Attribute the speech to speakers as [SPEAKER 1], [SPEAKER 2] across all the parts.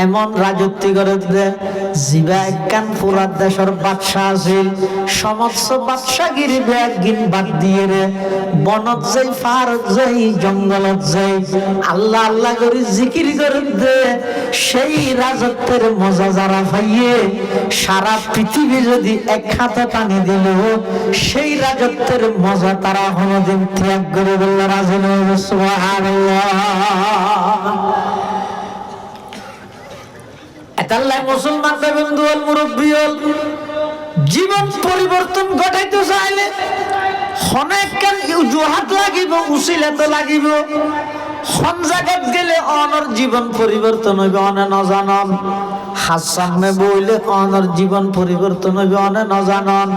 [SPEAKER 1] এমন রাজত্ব করে দে জিবা একখান পুরা দেশের বাদশাহ আছিল সমস্ত বাদশাগিরি একদিন বাদ দিয়ে রে বনত যাই পাহাড়ত যাই জঙ্গলত যাই আল্লাহ আল্লাহ করে জিকির করে দে সেই রাজত্বের মজা যারা পাইয়ে সারা পৃথিবী যদি এক হাতে পানি দিল সেই রাজত্বের মজা তারা কোনোদিন ত্যাগ করে বলল রাজি নয় সুবহানাল্লাহ। এতাল্লাহ মুসলমান বন্ধু হল মুরব্বী হল জীবন পরিবর্তন ঘটাইতে চাইলে অনেক অজুহাত লাগিব উচিলা তো লাগিব কোন জায়গাত গেলে অনর জীবন পরিবর্তন হইবে অনে নজানন হাত সামনে বইলে অনর জীবন পরিবর্তন হইবে অনে নজানন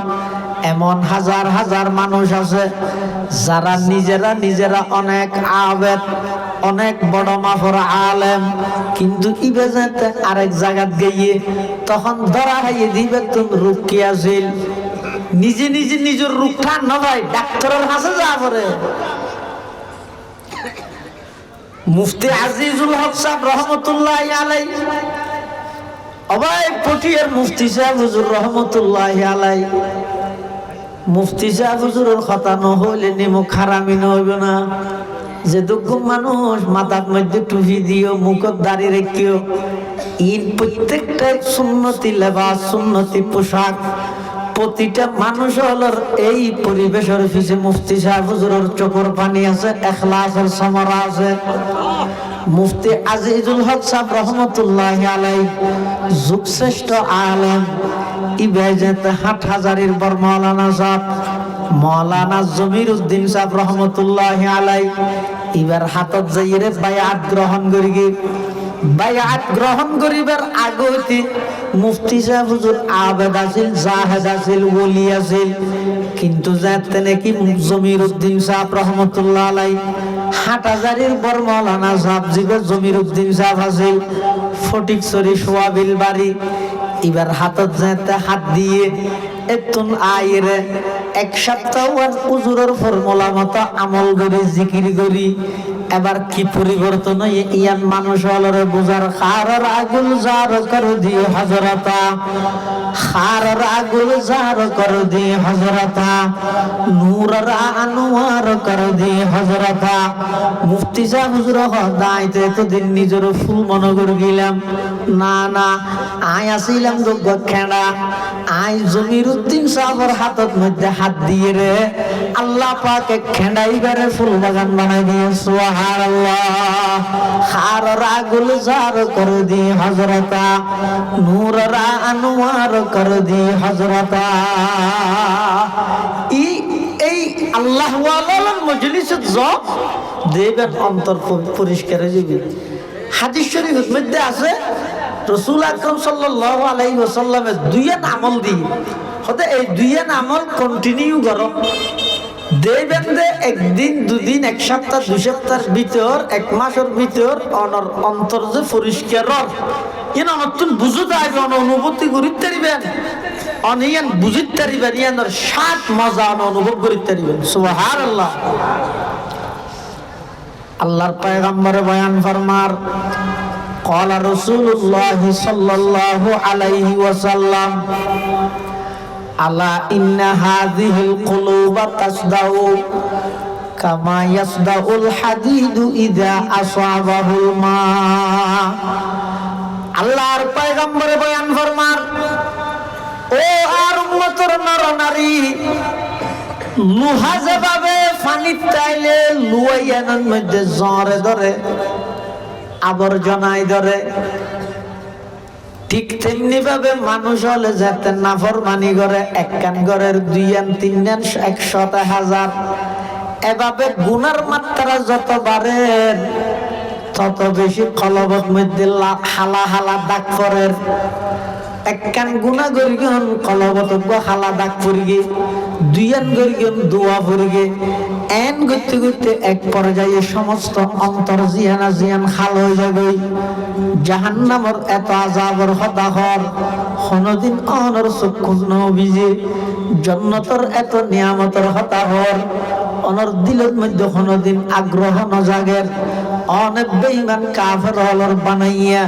[SPEAKER 1] এমন হাজার হাজার মানুষ আছে যারা নিজেরা নিজেরা অনেক আবেদ অনেক বড় মাফর আলেম কিন্তু ইবে যেতে আরেক জায়গাত গিয়ে তখন ধরা হাইয়ে দিবে তুমি রোগ কি আছিল নিজে নিজে নিজের রোগ ঠান না ভাই ডাক্তারের কাছে যা পড়ে। মুফতি আজিজুল হক সাহেব রহমতুল্লাহি আলাইহি অবাই পটিয়ার মুফতি সাহেব হুজুর রহমতুল্লাহি আলাইহি মুফতি সাহেব হুজুরের কথা ন হইলে নিমুখ হারামি হইবে না যে দুঃখ মানুষ মাথার মধ্যে টুপি দিও মুখত দাড়ি রেখিও ইন প্রত্যেকটা সুন্নতি লেবাস সুন্নতি পোশাক প্রতিটা মানুষ হলোর এই পরিবেশের পিছে মুফতি সাহেব হুজুরের চোখের পানি আছে ইখলাসের সমরা আছে। মুফতি আজিজুল হক সাহেব রহমতুল্লাহি আলাইহি যুগশ্রেষ্ঠ আলেম ইবাজত হাটহাজারির বর মাওলানা সাহেব মাওলানা জমিরউদ্দিন সাহেব রহমতুল্লাহি আলাইহি এবার হাতত যাইরে বায়াত গ্রহণ করিগে বায়াত গ্রহণ করিবার আগতে মুফতি সাহেব হুজুর আবেদ আছিল জাহেদ আছিল ওলি আছিল কিন্তু যাতে নাকি জমিরউদ্দিন সাহেব রহমতুল্লাহ আলাইহি হাটহাজারির বর মাওলানা সাহেব জিবে জমিরউদ্দিন সাহেব আছিল ফটিকছড়ি সোয়াবিল বাড়ি এবার হাতত যাতে হাত দিয়ে এতুন আইরে এক সপ্তাহ হুজুরের ফর্মুলা মতো আমল করে জিকির করি এবার কি পরিবর্তন ইয়ান মানুষ হলরে বুঝার খারার আগুল জার কর দি হযরতা খারার আগুল জার কর দি হযরতা নূরের আনোয়ার কর দি হযরতা। মুফতি সাহেব হুজুর দাইতে তো দিন নিজের ফুল মনে করে গেলাম না না আই আসিলাম যোগ্য খেড়া আই জমিরউদ্দিন সাহেবের হাতত মধ্যে হাত দিয়ে রে আল্লাহ পাকে খেড়াইবারে ফুল বাগান বানাই দিয়ে সুবহানাল্লাহ। খারার আগুল জার কর দি হযরতা নূরের আনোয়ার কর দি হযরতা। এই আল্লাহ ওয়ালার মজলিসে যোগ দেবেন অন্তর পরিষ্কার হয়ে যাবে। হাদিস শরীফের মধ্যে আছে রাসূল আকরাম সাল্লাল্লাহু আলাইহি ওয়াসাল্লামের দুইয়েন আমল দিয়ে হতে এই দুইয়েন আমল কন্টিনিউ করো দেবেন দে একদিন দুদিন এক সপ্তাহ দুই সপ্তাহের ভিতর এক মাসের ভিতর অনর অন্তর যে পরিষ্কার ইন নতুন বুঝতে আইবে অনুভূতি করিতে পারিবেন অনিয়ান বুঝিতে পারিবেন ইয়ানোর স্বাদ মজা অনুভব করিতে পারিবেন সুবহানাল্লাহ। আল্লাহর পয়গম্বর বয়ান ফরমার قال رسول الله صلى الله عليه وسلم ألا إن هذه القلوب تصدع كما يصدع الحديد إذا أصابه الماء। আল্লাহর পয়গম্বর বয়ান ফরমার ও আর উম্মতের নরনারী লোহা যেভাবে পানির চাইলে লুয়াইয়ানের মধ্যে জ্বরে ধরে আবর্জনায় ধরে ঠিক তেমনি ভাবে মানুষ হলে যাতে নাফরমানি করে এক কান ঘরের দুই আন তিন আন 100,000 এভাবে গুনার মাত্রা যত বাড়ে তত বেশি কলবত মধ্যে হালা হালা দাগ পড়ে। এক কান গুনাহ করিগন কলবত হালা দাগ পড়িগে দুই আন করিগন দোয়া পড়িগে এন করতে করতে এক পর্যায়ে সমস্ত অন্তর জিয়ানা জিয়ান খাল হয়ে যাবে। জাহান্নামের এত আযাবের হতাহর কোনদিন অনর চক্ষু নভিজে জান্নাতের এত নিয়ামতের হতাহর অনর দিলের মধ্যে কোনদিন আগ্রহ ন জাগের অনেক বেঈমান কাফের হলর বানাইয়া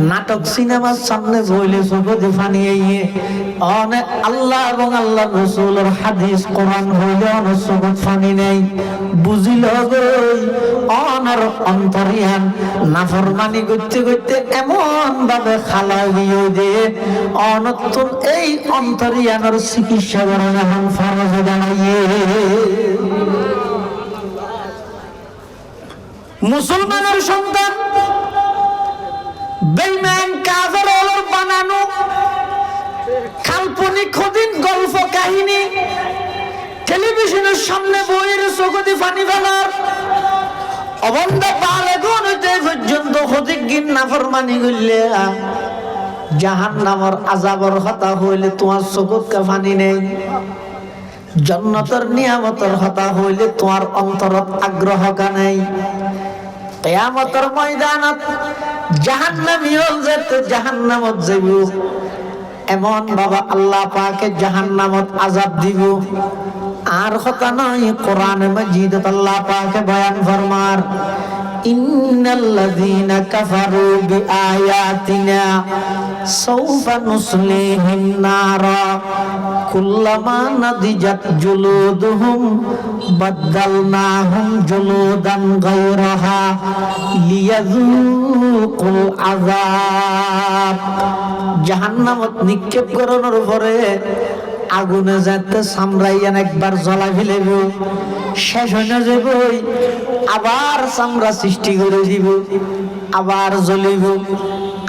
[SPEAKER 1] নাটক সিনেমার সামনে বইলে চোখে ফানিয়ে অনেক আল্লাহ এবং আল্লাহ রাসূলের হাদিস কোরআন হইলে অনেক চোখে ফানি নেই বুঝিল গই অনার অন্তরিয়ান নাফরমানি করতে করতে এমন ভাবে খালা গিয়ে দে অনতুন এই অন্তরিয়ানের চিকিৎসা করেন এখন ফরজ দাঁড়াইয়ে মুসলমানের সন্তান বেঈমান কাফের হলর বানানো কাল্পনিক খদিন গল্প কাহিনী টেলিভিশনের সামনে বইয়ের চোখে পানি ফেলার অবন্ধ বালেগুন হইতে পর্যন্ত খদিগিন নাফরমানি করলে জাহান্নামের আযাবের কথা হইলে তোমার চোখে পানি নেই জান্নাতের নিয়ামতের কথা হইলে তোমার অন্তরত আগ্রহ নেই কিয়ামতের ময়দানত জাহান্নামী হল যেতে জাহান্নামত যাইব এমন বাবা আল্লাহ পাকে জাহান্নামত আযাব দিব আর কথা নয় কোরআনে মাজিদে আল্লাহ পাকে বয়ান ফরমার ইন্নাল্লাযীনা কাফারু বিআয়াতিনা সাওফা নুসলিহিম নারা কুল্লামা নাদিজাত জুলুদুহুম বাদদালনাহুম জুলুদান গায়রাহা লিয়াযুকুল আযাব জাহান্নামত নিক্ষেপ করানোর পরে আগুনে যাতে সামরাইয়ান একবার জ্বলা ফেলেব শেষ হয়ে না যাব আবার চামড়া সৃষ্টি করে দিব আবার জ্বলিব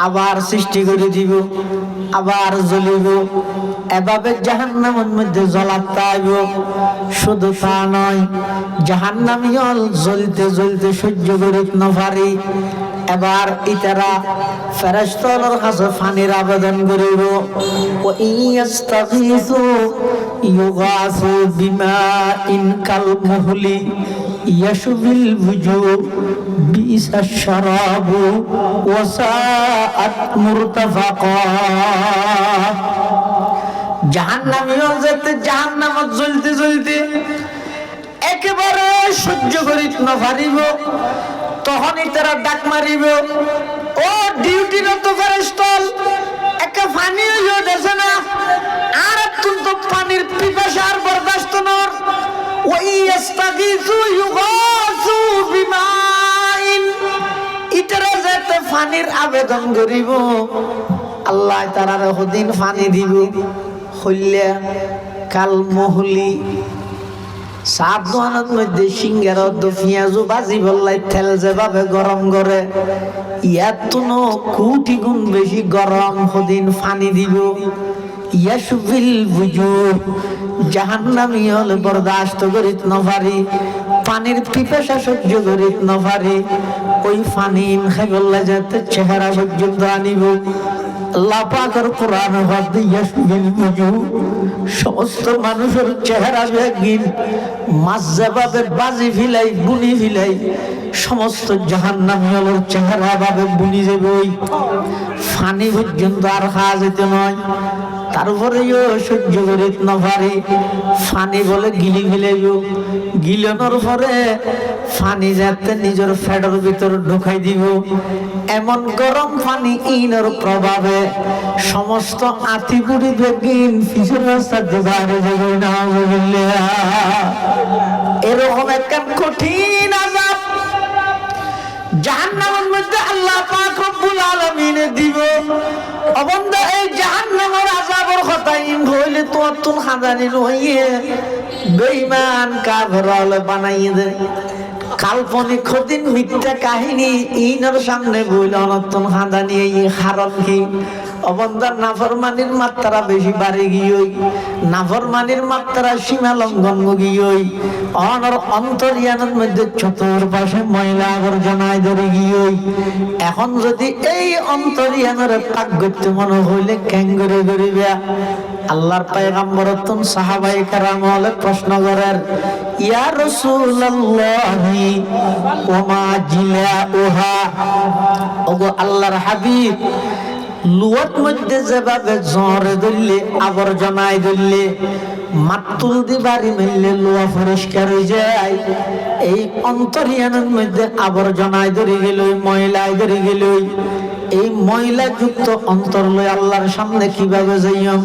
[SPEAKER 1] আবার সৃষ্টি করে দিব আবার জ্বলিব এভাবে জাহান্নামের মধ্যে জ্বলাতে আইব শুধু তা নয় জাহান্নামী হল জ্বলতে জ্বলতে সহ্য করিতে না পারি এবার ইতারা ফেরেশতাদের কাছে পানির আবেদন করিব ও ইয়াস্তাগীসু ইউগাসু বিমাইন কাল মুহলি ইয়াশবিল বুজু বিসাশ শারাবু ওয়া সাআত মুরতাফাকা জাহান্নামীও যেতে জাহান্নামত জ্বলতে জ্বলতে একেবারে সহ্য করিতে না পারিব তখনই তারা ডাক মারিব ও ডিউটিরত ফেরেশতা একা পানি হইলো দেছে না আর কিন্তু পানির পিপাসা আর বরদাস্ত নর ওই ইস্তাগীসু ইউগাসু বিমাইন ইতারা যেতে পানির আবেদন করিব আল্লাহ তারার হদিন পানি দিব হইলে কাল মহলি সাত দোয়ানের মধ্যে সিঙ্গার পেঁয়াজু বাজি বললাই তেল যেভাবে গরম করে ইয়ার তো কোটি গুণ বেশি গরম হদিন পানি দিব ইয়াশুবিল বুজু জাহান্নামী হলে বরদাস্ত করিতে না পারি পানির পিপাসা সহ্য করিতে না পারি ওই পানি খাই বললে যাতে চেহারা পর্যন্ত আনিব আল্লাহ পাকের কোরআন হতে ইয়াশুবিল বুজু সমস্ত মানুষের চেহারা বেগিন মাছ যেভাবে বাজি ফিলাই বুনি ফিলাই সমস্ত জাহান্নামী হলের চেহারা ভাবে বুনি যাবে ওই পানি পর্যন্ত আর খাওয়া যেতে নয় তারপরেও সহ্য করিতে না পারি পানি বলে গিলি ফেলাইব গিলানোর পরে পানি যাতে নিজের ফেডের ভিতর ঢুকাই দিব এমন গরম পানি ইনের প্রভাবে সমস্ত আতিপুরি বেগিন পিছনের রাস্তা দিয়ে বাইরে যাবে না এরকম একটা কঠিন আযাব জাহান্নামের মধ্যে আল্লাহ পাক রব্বুল আলামিন দিব অবন্ধা এই জাহান্নামের আযাবের কথা ইন হইলে তোমার তুন খাদানি হইয়ে বেঈমান কাফের হলে বানাইয়ে দে কাল্পনিক খদিন মিথ্যা কাহিনী ইনের সামনে বইলে অনর্থন খাদানি এই হারণ কি অবন্ধার নাফরমানির মাত্রা বেশি বাড়ে গিয়েই নাফরমানির মাত্রা সীমা লঙ্ঘন গিয়েই অনর অন্তরিয়ানের মধ্যে চতুর্পাশে ময়লা আবর্জনায় ধরে গিয়েই এখন যদি এই অন্তরিয়ানের পাক করতে মনে হইলে ক্যাঙ্গরে করিবে আল্লাহর পয়গম্বর তুন সাহাবায়ে কেরাম হলে প্রশ্ন করেন ইয়া রাসূলুল্লাহি ওয়া মা জিলাউহা ওগো আল্লাহর হাবিব লুয়াত মধ্যে যেভাবে জ্বরে ধরলে আবর্জনায় ধরলে মাতুল দি বাড়ি মেললে লোয়া পরিষ্কার হয়ে যায়, এই অন্তরিয়ানের মধ্যে আবর্জনায় ধরে গেল, ময়লায় ধরে গেল, এই ময়লা যুক্ত অন্তর লই আল্লাহর সামনে কিভাবে যাইম?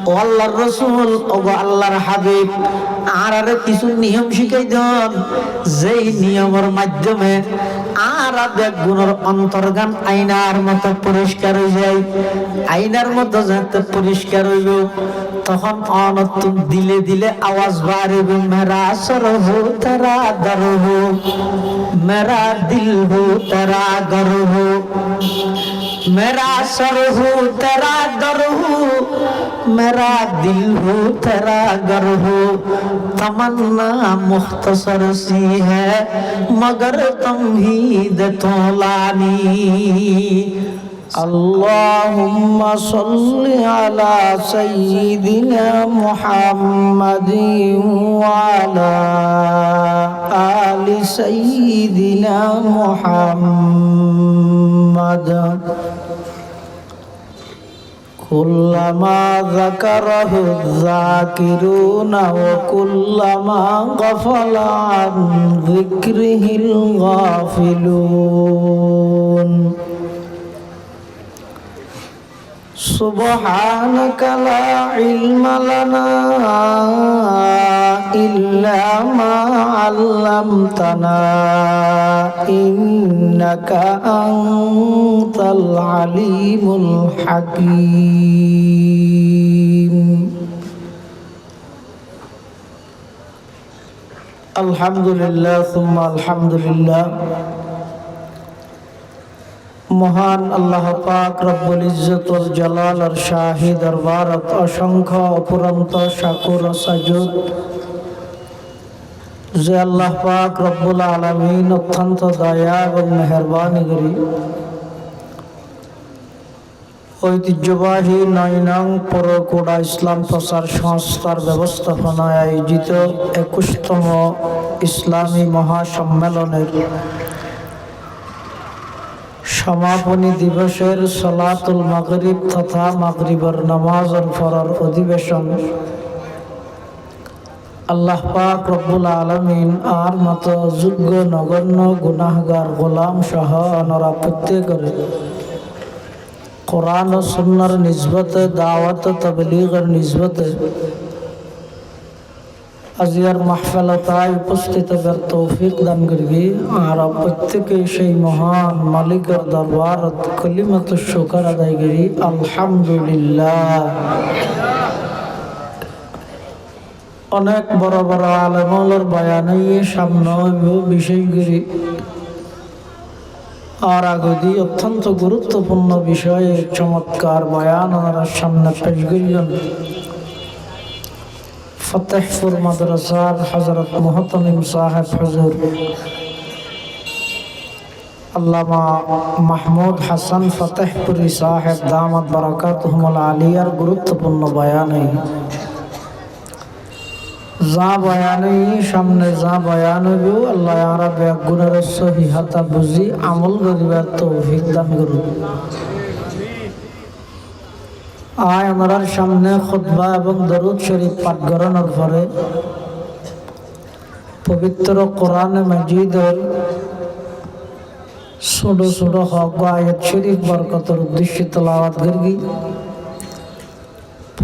[SPEAKER 1] ও আল্লাহর রসুল, ও আল্লাহর হাবিব, আর কিছু নিয়ম শিখাই দেন, যেই নিয়মের মাধ্যমে আর বেগুনের অন্তর্গান আয়নার মতো পরিষ্কার হয়ে যায়। আয়নার মতো যাতে পরিষ্কার হইব, তখন অনতুন দিলে দিলে আওয়াজ বাড়বে, মেরা সর হো তেরা দর হো, মেরা দিল হো তেরা গর হো, मेरा सर हो तेरा दर हो, मेरा दिल हो तेरा घर हो। तमन्ना मुख्तसर सी है मगर तमहीद तौलानी। अल्लाहुम्मा सल्लि अला सय्यिदिना मुहम्मदिन व अला आलि सय्यिदिना मुहम्मद। कुल्लमा ज़करहु ज़ाकिरूना व कुल्लमा गफ़ला अन ज़िक्रिहिल गाफ़िलून। सुब्हानक ला इल्म लना इल्ला मा अल्लमतना इन्नका अंतल अलीमुल हकीम। अल्हम्दुलिल्लाह सुम्मा अल्हम्दुलिल्लाह। মহান আল্লাহ পাক রব্বুল ইজ্জত ওয়াল জালালের শাহী দরবারত অসংখ্য অপুরন্ত শাকুর ও সাজুদ যে আল্লাহ পাক রব্বুল আলামিন অত্যন্ত দয়া এবং মেহেরবানি করি ঐতিহ্যবাহী ৯ নং পরকুড়া ইসলাম প্রচার সংস্থার ব্যবস্থাপনায় আয়োজিত ২১তম ইসলামী মহাসম্মেলনের সমাপনী দিবসের সালাতুল মাগরিব তথা মাগরিবের নামাজের ফরর অধিবেশন আল্লাহ পাক রব্বুল আলামিন আর মতো যোগ্য নগণ্য গুনাহগার গোলাম সহ অনরা প্রত্যেকের কোরআন ও সুন্নাহর নিসবতে দাওয়াত ও তাবলীগের নিসবতে আজিয়ার মাহফিলতায় উপস্থিত হবার তৌফিক দান করবি। আর প্রত্যেকে সেই মহান মালিকের দরবারত কলিমাত শুকর আদায় করি আলহামদুলিল্লাহ। অনেক বড় বড় আলেমুলের বয়ানে সামনে বিষয় করি আর আগদি অত্যন্ত গুরুত্বপূর্ণ বিষয়ে চমৎকার বয়ান ওনারা সামনে পেশ করিলেন। ফতেহপুর মাদ্রাসার হযরত মুহতামিম সাহেব হুজুর আল্লামা মাহমুদ হাসান ফতেহপুরি সাহেব দামাত বারাকাতুহুল আলিয়ার গুরুত্বপূর্ণ বয়ানে যা বয়ানে সামনে যা বয়ান হইব আল্লাহ আমরা বেগুনের সহিহাতা বুঝি আমল করিবার তৌফিক দান করুন। আয় আমার সামনে খুতবা এবং দরুদ শরীফ পাঠ করানোর পরে পবিত্র কোরআনে মাজিদের ছোট ছোট হক আয়াত শরীফ বরকতের উদ্দেশ্যে তেলাওয়াত করি।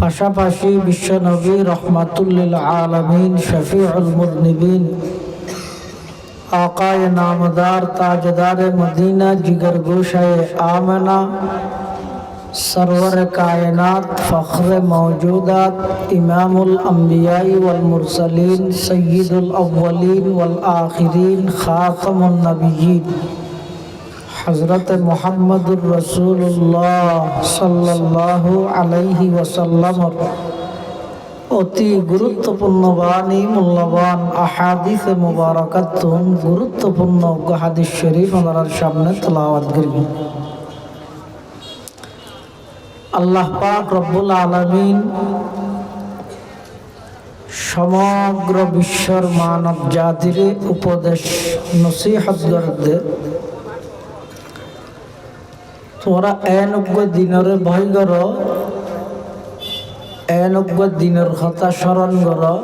[SPEAKER 1] পাশাপাশি বিশ্ব নবী রহমাতুল্লিল আলামিন শফিউল মুযনিবিন আকায়ে নামদার তাজদারে মদিনা জিগর গোশায়ে आमना सरवर कायनात फ़ख्र मौजूदात इमामुल अंबियाई वल मुरसलीन सय्यिदुल अव्वलीन वल आखिरीन खातमुन नबिय्यीन हज़रत मुहम्मदुर रसूलुल्लाह सल्लल्लाहु अलैहि वसल्लम অতি গুরুত্বপূর্ণ বাণী মূল্যবান আহাদিস মুবারাকাত গুরুত্বপূর্ণ হাদিস শরীফ আমাদের সামনে তেলাওয়াত করব। আল্লাহ পাক রব্বুল আলামিন সমগ্র বিশ্বর মানব জাতির উপদেশ নসিহত করতে তোমরা 91 দিনের ভয় করো, 91 দিনের কথা স্মরণ করো,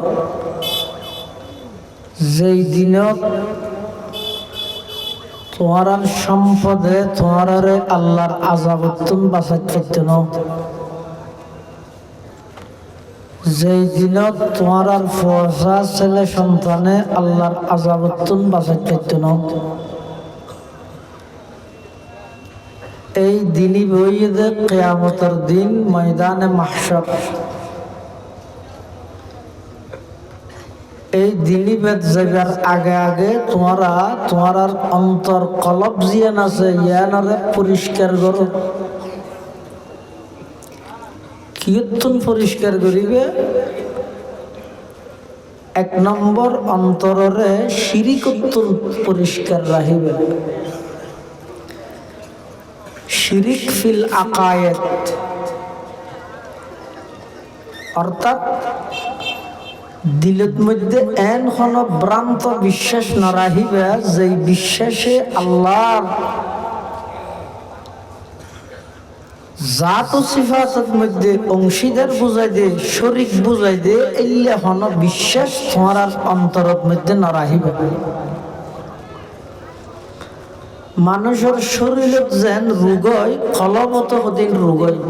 [SPEAKER 1] যেই দিনত তোমার সম্পদে তোমার আল্লাহর আযাবতুন বাঁচাইতে পারত না, যেই দিনত তোমার ফসা ছেলে সন্তানে আল্লাহর আযাবতুন বাঁচাইতে পারত না, এই দিনই বইয়ে কিয়ামতের দিন ময়দানে মাহশর। এই দিনই বেদ যাবার আগে আগে তোমার অন্তর কলব জিয়ান আছে ইয়ানরে পরিষ্কার করো। কীর্তন পরিষ্কার করিবে? 1 নম্বর অন্তরে শিরিকত্বন পরিষ্কার রাখিবে। শিরিক ফিল আকায়েদ, অর্থাৎ দিলের মধ্যে এন কোন ভ্রান্ত বিশ্বাস না রাখিবে যে বিশ্বাসে আল্লাহর জাত ও সিফাতের মধ্যে অংশীদার বুঝাই দে, শরীক বুঝাই দে, এইলে কোন বিশ্বাস তোমার অন্তরের মধ্যে না রাখিবে। মানুষের শরীরে যেন রোগ হয়, কলবত হদিন রোগ হয়।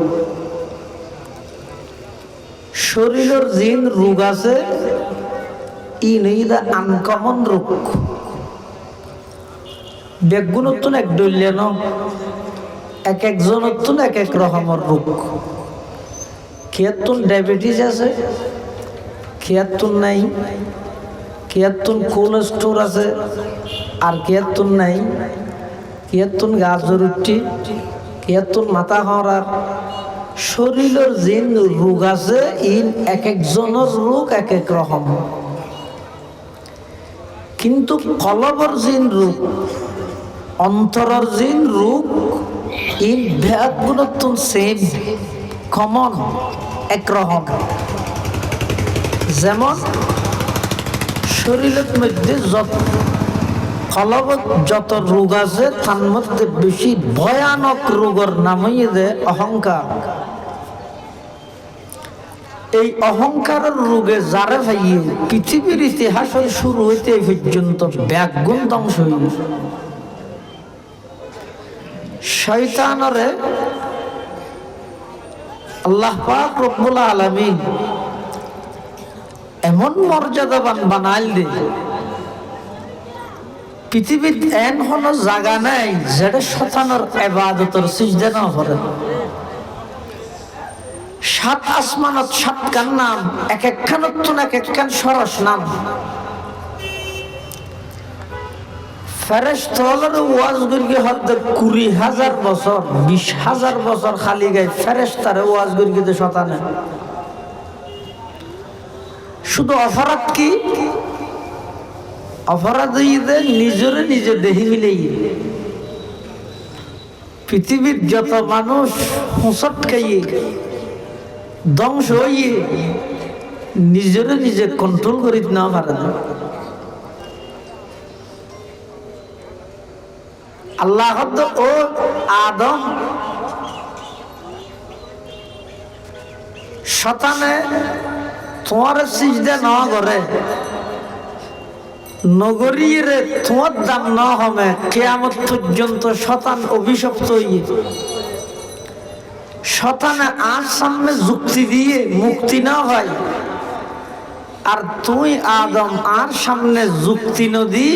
[SPEAKER 1] শরীরের জিন রোগ আছে, ই নইদা আনকমন রোগ। বেগুনতুন এক ডলিয়া ন, এক একজনতুন এক এক রকমের রোগ। খেয়াতুন ডায়াবেটিস আছে, খেয়াতুন নাই, খেয়াতুন কোলেস্টোর আছে, আর খেয়াতুন নাই, খেয়াতুন গাজর উঠি, খেয়াতুন মাথা হরার। শরীরের জিন রোগ আছে, ইন এক একজনের রোগ এক এক রকম। কিন্তু কলবর জিন রোগ, অন্তরের জিন রোগ, ইন ভেদ গুণত্বন সেম, কমন, একরকম। যেমন শরীরের মধ্যে কলবত যত রোগ আছে তার মধ্যে বেশি ভয়ানক রোগের নাম হইছে অহংকার। এই অহংকারের রোগে যারা ভাইয়ে পৃথিবীর ইতিহাসের শুরু হইতে এই পর্যন্ত ব্যাগুণ ধ্বংস হইল। শয়তানরে আল্লাহ পাক রব্বুল আলামিন এমন মর্যাদাবান বানাইল দে, পৃথিবীর এন কোন জায়গা নাই যেটা শয়তানের ইবাদতের সিজদা না করে। 7 আসমানত 7 খান নাম, এক একখানত এক একখান সরস নাম। ফেরেশতাদের ওয়াজ করিকে হতে 20,000 বছর, 20,000 বছর খালি গায় ফেরেশতারে ওয়াজ করিকে দে শয়তানে। শুধু অপরাধ কি? অপরাধ হইতে নিজরে নিজে দেহি মিলেই পৃথিবীর যত মানুষ হুঁচট খাইয়ে ধ্বংস হইয়ে নিজরে নিজে কন্ট্রোল করিতে না পারে না। আল্লাহ ও আদম শয়তানে তোমার সিজদা না করে, নগরীরে তোমার দাম না হবে কিয়ামত পর্যন্ত শয়তান অভিশপ্ত হইয়ে। শয়তানে আর সামনে যুক্তি দিয়ে মুক্তি না হয়, আর তুই আদম আর সামনে যুক্তি নদী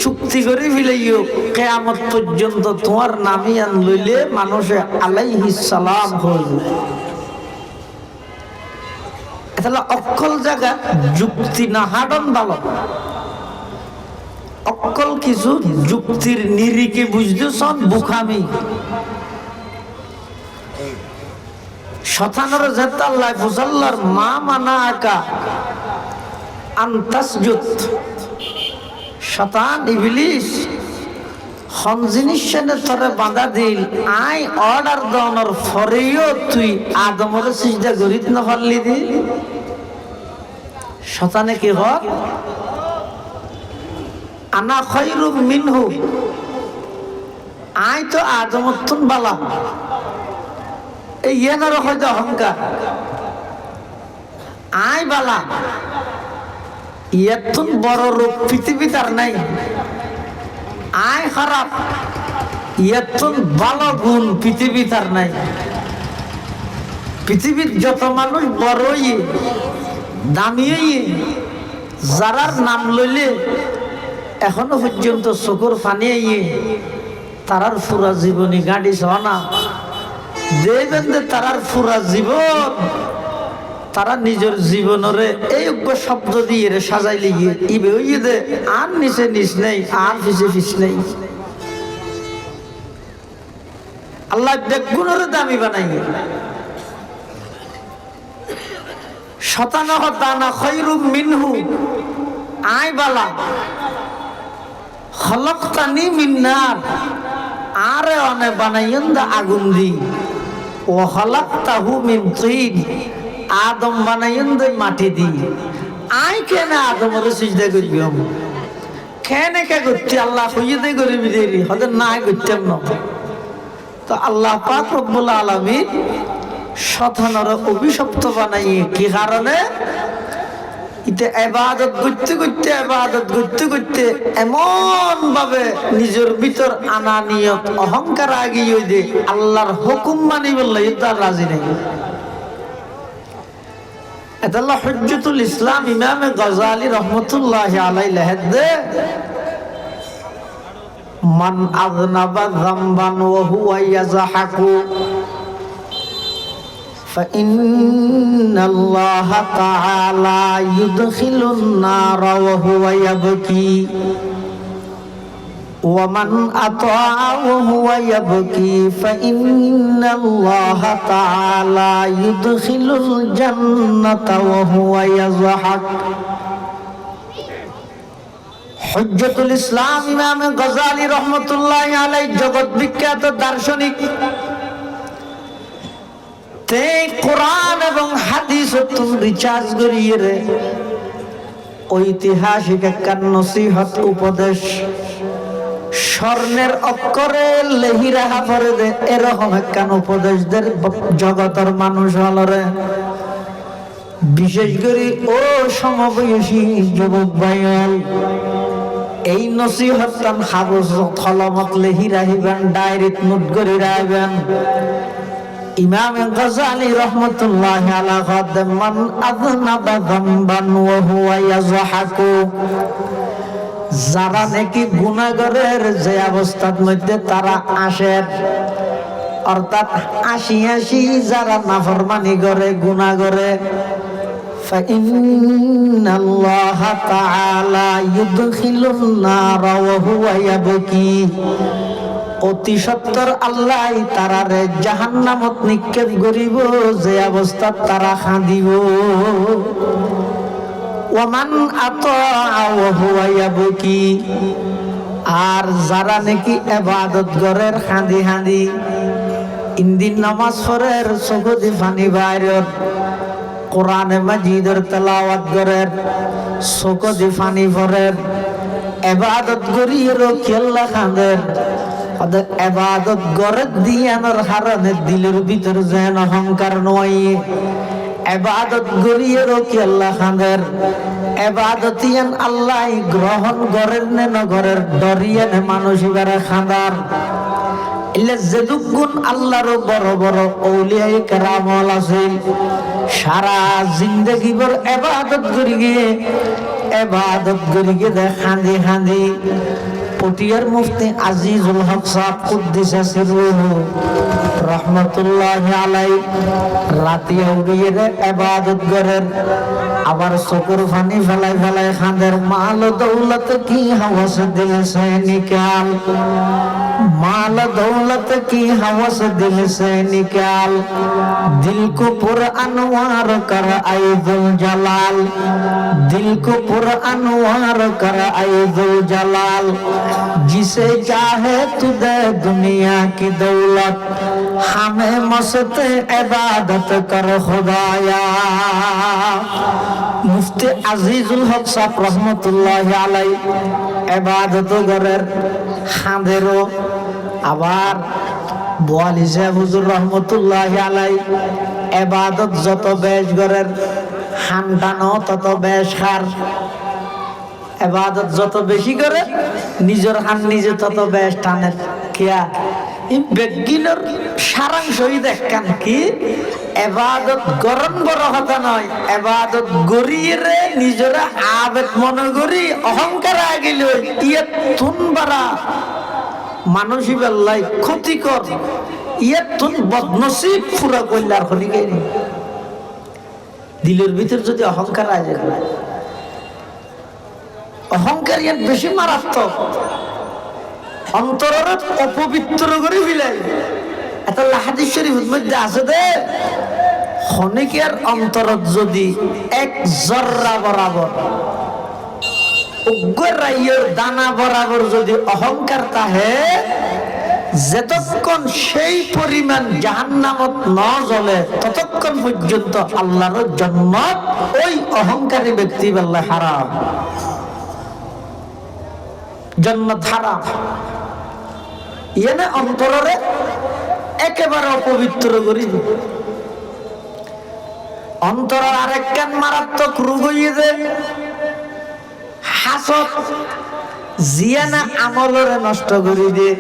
[SPEAKER 1] চুক্তি করে ফেলাইও কিয়ামত পর্যন্ত তোমার নামই আন লইলে মানুষে আলাইহিস সালাম হইল। তাহলে অক্কল জায়গা যুক্তি না হাডন ভালো, অক্কল কিছু যুক্তির নিরিকে বুঝতেছন বুখামি। শয়তানের জাত আল্লাহ ফুজাল্লার মা মানা আকা আনতাসজুদ। শয়তান ইবলিস হন জিনিসের তরে বাঁধা দিল, আই অর্ডার দেওয়ার পরেও তুই আদমরে সিজদা করিত না পারলি দি। শয়তানে কি হয়? আনা খায়রুম মিনহু, আই তো আদমতুন বালা, এই এনারও হয়তো অহংকার আয় বালা এত বড় রূপ পৃথিবীতে আর নাই আয় খারাপ এত ভালো গুণ পৃথিবীতে আর নাই পৃথিবীর যত মানুষ বড়ই দামিয়ে যারার নাম লইলে এখনো পর্যন্ত চকুর পানি তারার পুরা জীবনী গাড়ি না দেখবেন যে তারার পুরা জীবন তারা নিজের জীবনরে এই শব্দ দিয়ে সাজাই লিগিয়ে ইবে হইয়ে দে আর নিচে নিচ নেই আর পিছে পিছ নেই আল্লাহ বেগুনের দামি বানাই শতানহ দানা খৈরুম মিনহু আয় বালা খলকতানি মিন নার আরে অনে বানাইন দা আগুন দি ও খলকতাহু মিন তিন আদম বানাইন দে মাটি দি আয় কেন আদমরে সিজদা করবি हम কেন কে করতে আল্লাহ কইয়ে দে করবি দেরি হয়তো না করতাম না তো আল্লাহ পাক রব্বুল আলামিন শতানর অভিশপ্ত বানাইয়ে কি কারণে ইতে ইবাদত করতে করতে এমন ভাবে নিজের ভিতর আনানিয়ত অহংকার আগিয়ে দে আল্লাহর হুকুম মানি বললে এটা রাজি নেই এটা আল্লাহ হুজ্জতুল ইসলাম ইমাম গজালি রহমাতুল্লাহি আলাইহি লেখে মান আযনাবা যামবান ওয়া হুয়া ইয়াজহাকু فإن الله تعالى يدخل النار وهو يبكي ومن أطاع وهو يبكي فإن الله تعالى يدخل الجنة وهو يضحك হুজ্জতুল ইসলাম ইমাম গজালি রহমাতুল্লাহি আলাইহি জগৎ বিখ্যাত দার্শনিক তে কোরআন এবং হাদিস রিচার্জ করিয়ে রে ঐতিহাসিক একটা নসিহত উপদেশ স্বর্ণের অক্ষরে লেহিরাহা করে দে এরকম একটা উপদেশদের জগতের মানুষ হলরে বিশেষ করে ও সমবয়সী যুবক ভাইয়াল এই নসিহতান হাবস কলমত লেহি রাখিবেন ডায়েরিত নোট করে রাখবেন ইমাম গজালি রহমাতুল্লাহি আলাইহি মান আযনাবা যামবান ওয়া হুয়া ইয়াজহাকু যারা নাকি গুনাহগারের যে অবস্থার মধ্যে তারা আসে অর্থাৎ আসি যারা নাফরমানি করে গুনাহ করে فإن الله تعالى يدخل النار وهو يبكي অতি সত্তর আল্লাহ তারারে জাহান্নামত নিক্ষেপ করিব যে অবস্থা তারা কাঁদিব ওমান আতা ওয়া হুয়া ইয়াবকি আর যারা নাকি ইবাদত গরের কাঁদি ইনদিন নামাজ পড়ের চোখে পানি বাইরের কোরআনে মাজিদের তেলাওয়াত গরের চোখে পানি পড়ের ইবাদত করির কেল্লা কাঁদের ইবাদত গরে দিয়ানোর হারানে দিলের ভিতর যেন অহংকার নয় ইবাদত করির কেল্লা কাঁদের ইবাদতিয়ান আল্লাহ গ্রহণ করেন নে নগরের ডরিয়ানে মানুষ এবারে খাঁদার ইল্লা যেদুগুণ আল্লাহর বড় বড় আউলিয়ায়ে কেরাম আছে সারা জিন্দেগি ভর ইবাদত করি গিয়ে খাঁদি পটিয়ার মুফতি আজিজুল হক সাহেব কুদ্দিসা সিররুহু রহমাতুল্লাহি আলাইহি রাতিয়া উড়িয়ে ইবাদত করেন আবার চকুর পানি ফেলাই খাঁদের মাল দৌলত কি হওয়াস দিল সে নিকাল माल दौलत की हवस दिल से निकाल दिल को पुर अनवार कर ऐजुल जलाल दिल को पुर अनवार कर ऐजुल जलाल जिसे चाहे तू दे दुनिया की दौलत हमें मस्त इबादत कर खुदाया मुफ्ती আজিজুল হক সাহেব রহমতুল্লাহি আলাইহি ইবাদত করেন খাঁদেরও আবার বোয়ালি সাহেব হুজুর রহমতুল্লাহি আলাই ইবাদত যত বেশ গরের হানটানো তত বেশ খার, ইবাদত যত বেশি করে নিজের হান নিজে তত বেশ টানের। কিয়া এই বেগিনের সারাংশই দেখেন কি ইবাদত গরম বড় কথা নয়, ইবাদত গরিয়ে নিজেরা আবেগ মনে করি অহংকার আগিল ইয়ে তুন বাড়া মানসিক আল্লাহ ক্ষতিকর ইয়ে তুন বদনসিব পুরা কল্যাণ হলি গেলি দিলের ভিতর যদি অহংকার আয় যায়, অহংকার ইয়ার বেশি মারাত্মক, অন্তরের অপবিত্র করে ফেলাই। এটা হাদিস শরীফের মধ্যে আছে দে ক্ষণিকের অন্তরত যদি এক জর্রা বরাবর উগ্রাইয়ের দানা বরাবর যদি অহংকার তাহে যতক্ষণ সেই পরিমাণ জাহান্নামত ন জ্বলে ততক্ষণ পর্যন্ত আল্লাহর জান্নাত ওই অহংকারী ব্যক্তি বললে হারাম, জান্নাত হারাম। এনে অন্তরে একেবারে অপবিত্র করি। অন্তরের আরেকখান মারাত্মক রোগ হইয়ে যায় হাসদ, জিয়ানা আমলরে নষ্ট করে দিয়ে।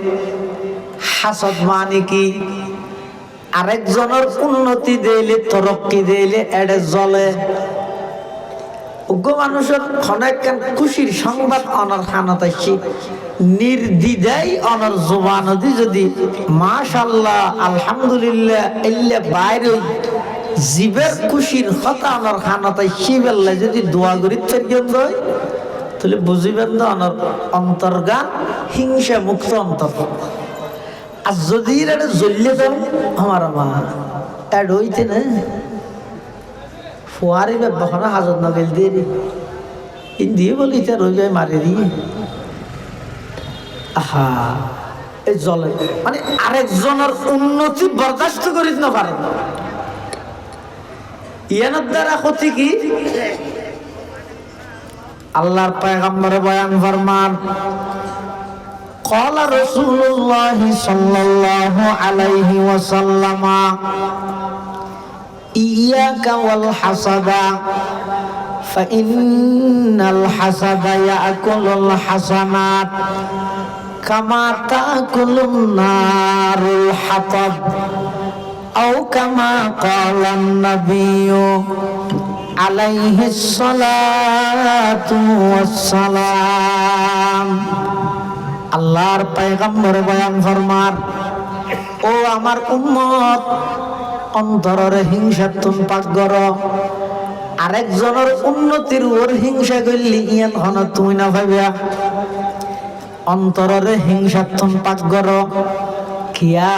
[SPEAKER 1] হাসদ মানে কি আরেকজনের উন্নতি দিলে তরক্কি দিলে এড়ে জ্বলে। উগ্র মানুষের অনেকখান খুশির সংবাদ অনর খানত আসছি নির্দ্বিধাই অনর জবানদি যদি মাশাআল্লাহ আলহামদুলিল্লাহ এল্লা বাইরে জীবের খুশির কথা অনর খানত আসছি বেল্লা যদি দোয়া করি পর্যন্ত তাহলে বুঝিবেন না অনর অন্তর্গান হিংসা মুক্ত অন্তর। আর যদি এটা জ্বললে যাও আমার মা এড হইতে না ফুয়ারি ব্যবহার হাজত নগেল দিয়ে দিয়ে বলি এটা রই যায় মারি দিয়ে আহা এই জলে মানে আরেকজনের উন্নতি বরদাস্ত করিতে না পারে। ইয়ানোর দ্বারা ক্ষতি কি আল্লাহর পয়গম্বর বয়ান ফরমান قال رسول الله صلى الله عليه وسلم إياك والحسد فإن الحسد يأكل الحسنات كما تأكل النار الحطب أو كما قال النبي عليه الصلاة والسلام। আল্লাহর পয়গম্বর বয়ান ফরমান ও আমার উম্মত অন্তরের হিংসাতুন পাক করো, আরেকজনের উন্নতির ওর হিংসা করলি ইয়ান হন তুমি না ভাবিয়া অন্তরের হিংসাতুন পাক করো। কিয়া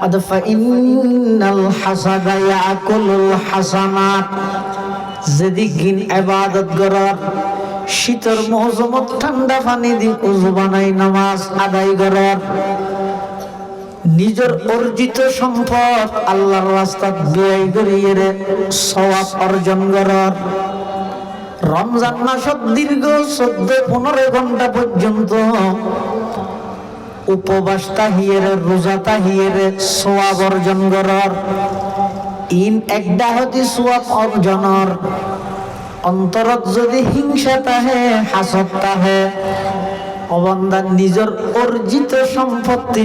[SPEAKER 1] আদফা ইন্নাল হাসাদা ইয়াকুলুল হাসানাত, যেদিন ইবাদত করার শীতের মৌসুমত ঠান্ডা পানি দি উযু বানাই নামাজ আদায় করার নিজের অর্জিত সম্পদ আল্লাহর রাস্তায় ব্যয় করিয়ে সওয়াব অর্জন করার রমজান মাসের দীর্ঘ 14-15 ঘন্টা পর্যন্ত উপবাস তাহিয়ে রোজা তাহিয়ে সওয়াব অর্জন করার ইন একটা হতি সওয়াব অর্জনের অন্তরত যদি হিংসা তাহে হাসদ তাহে অবন্দান নিজের অর্জিত সম্পত্তি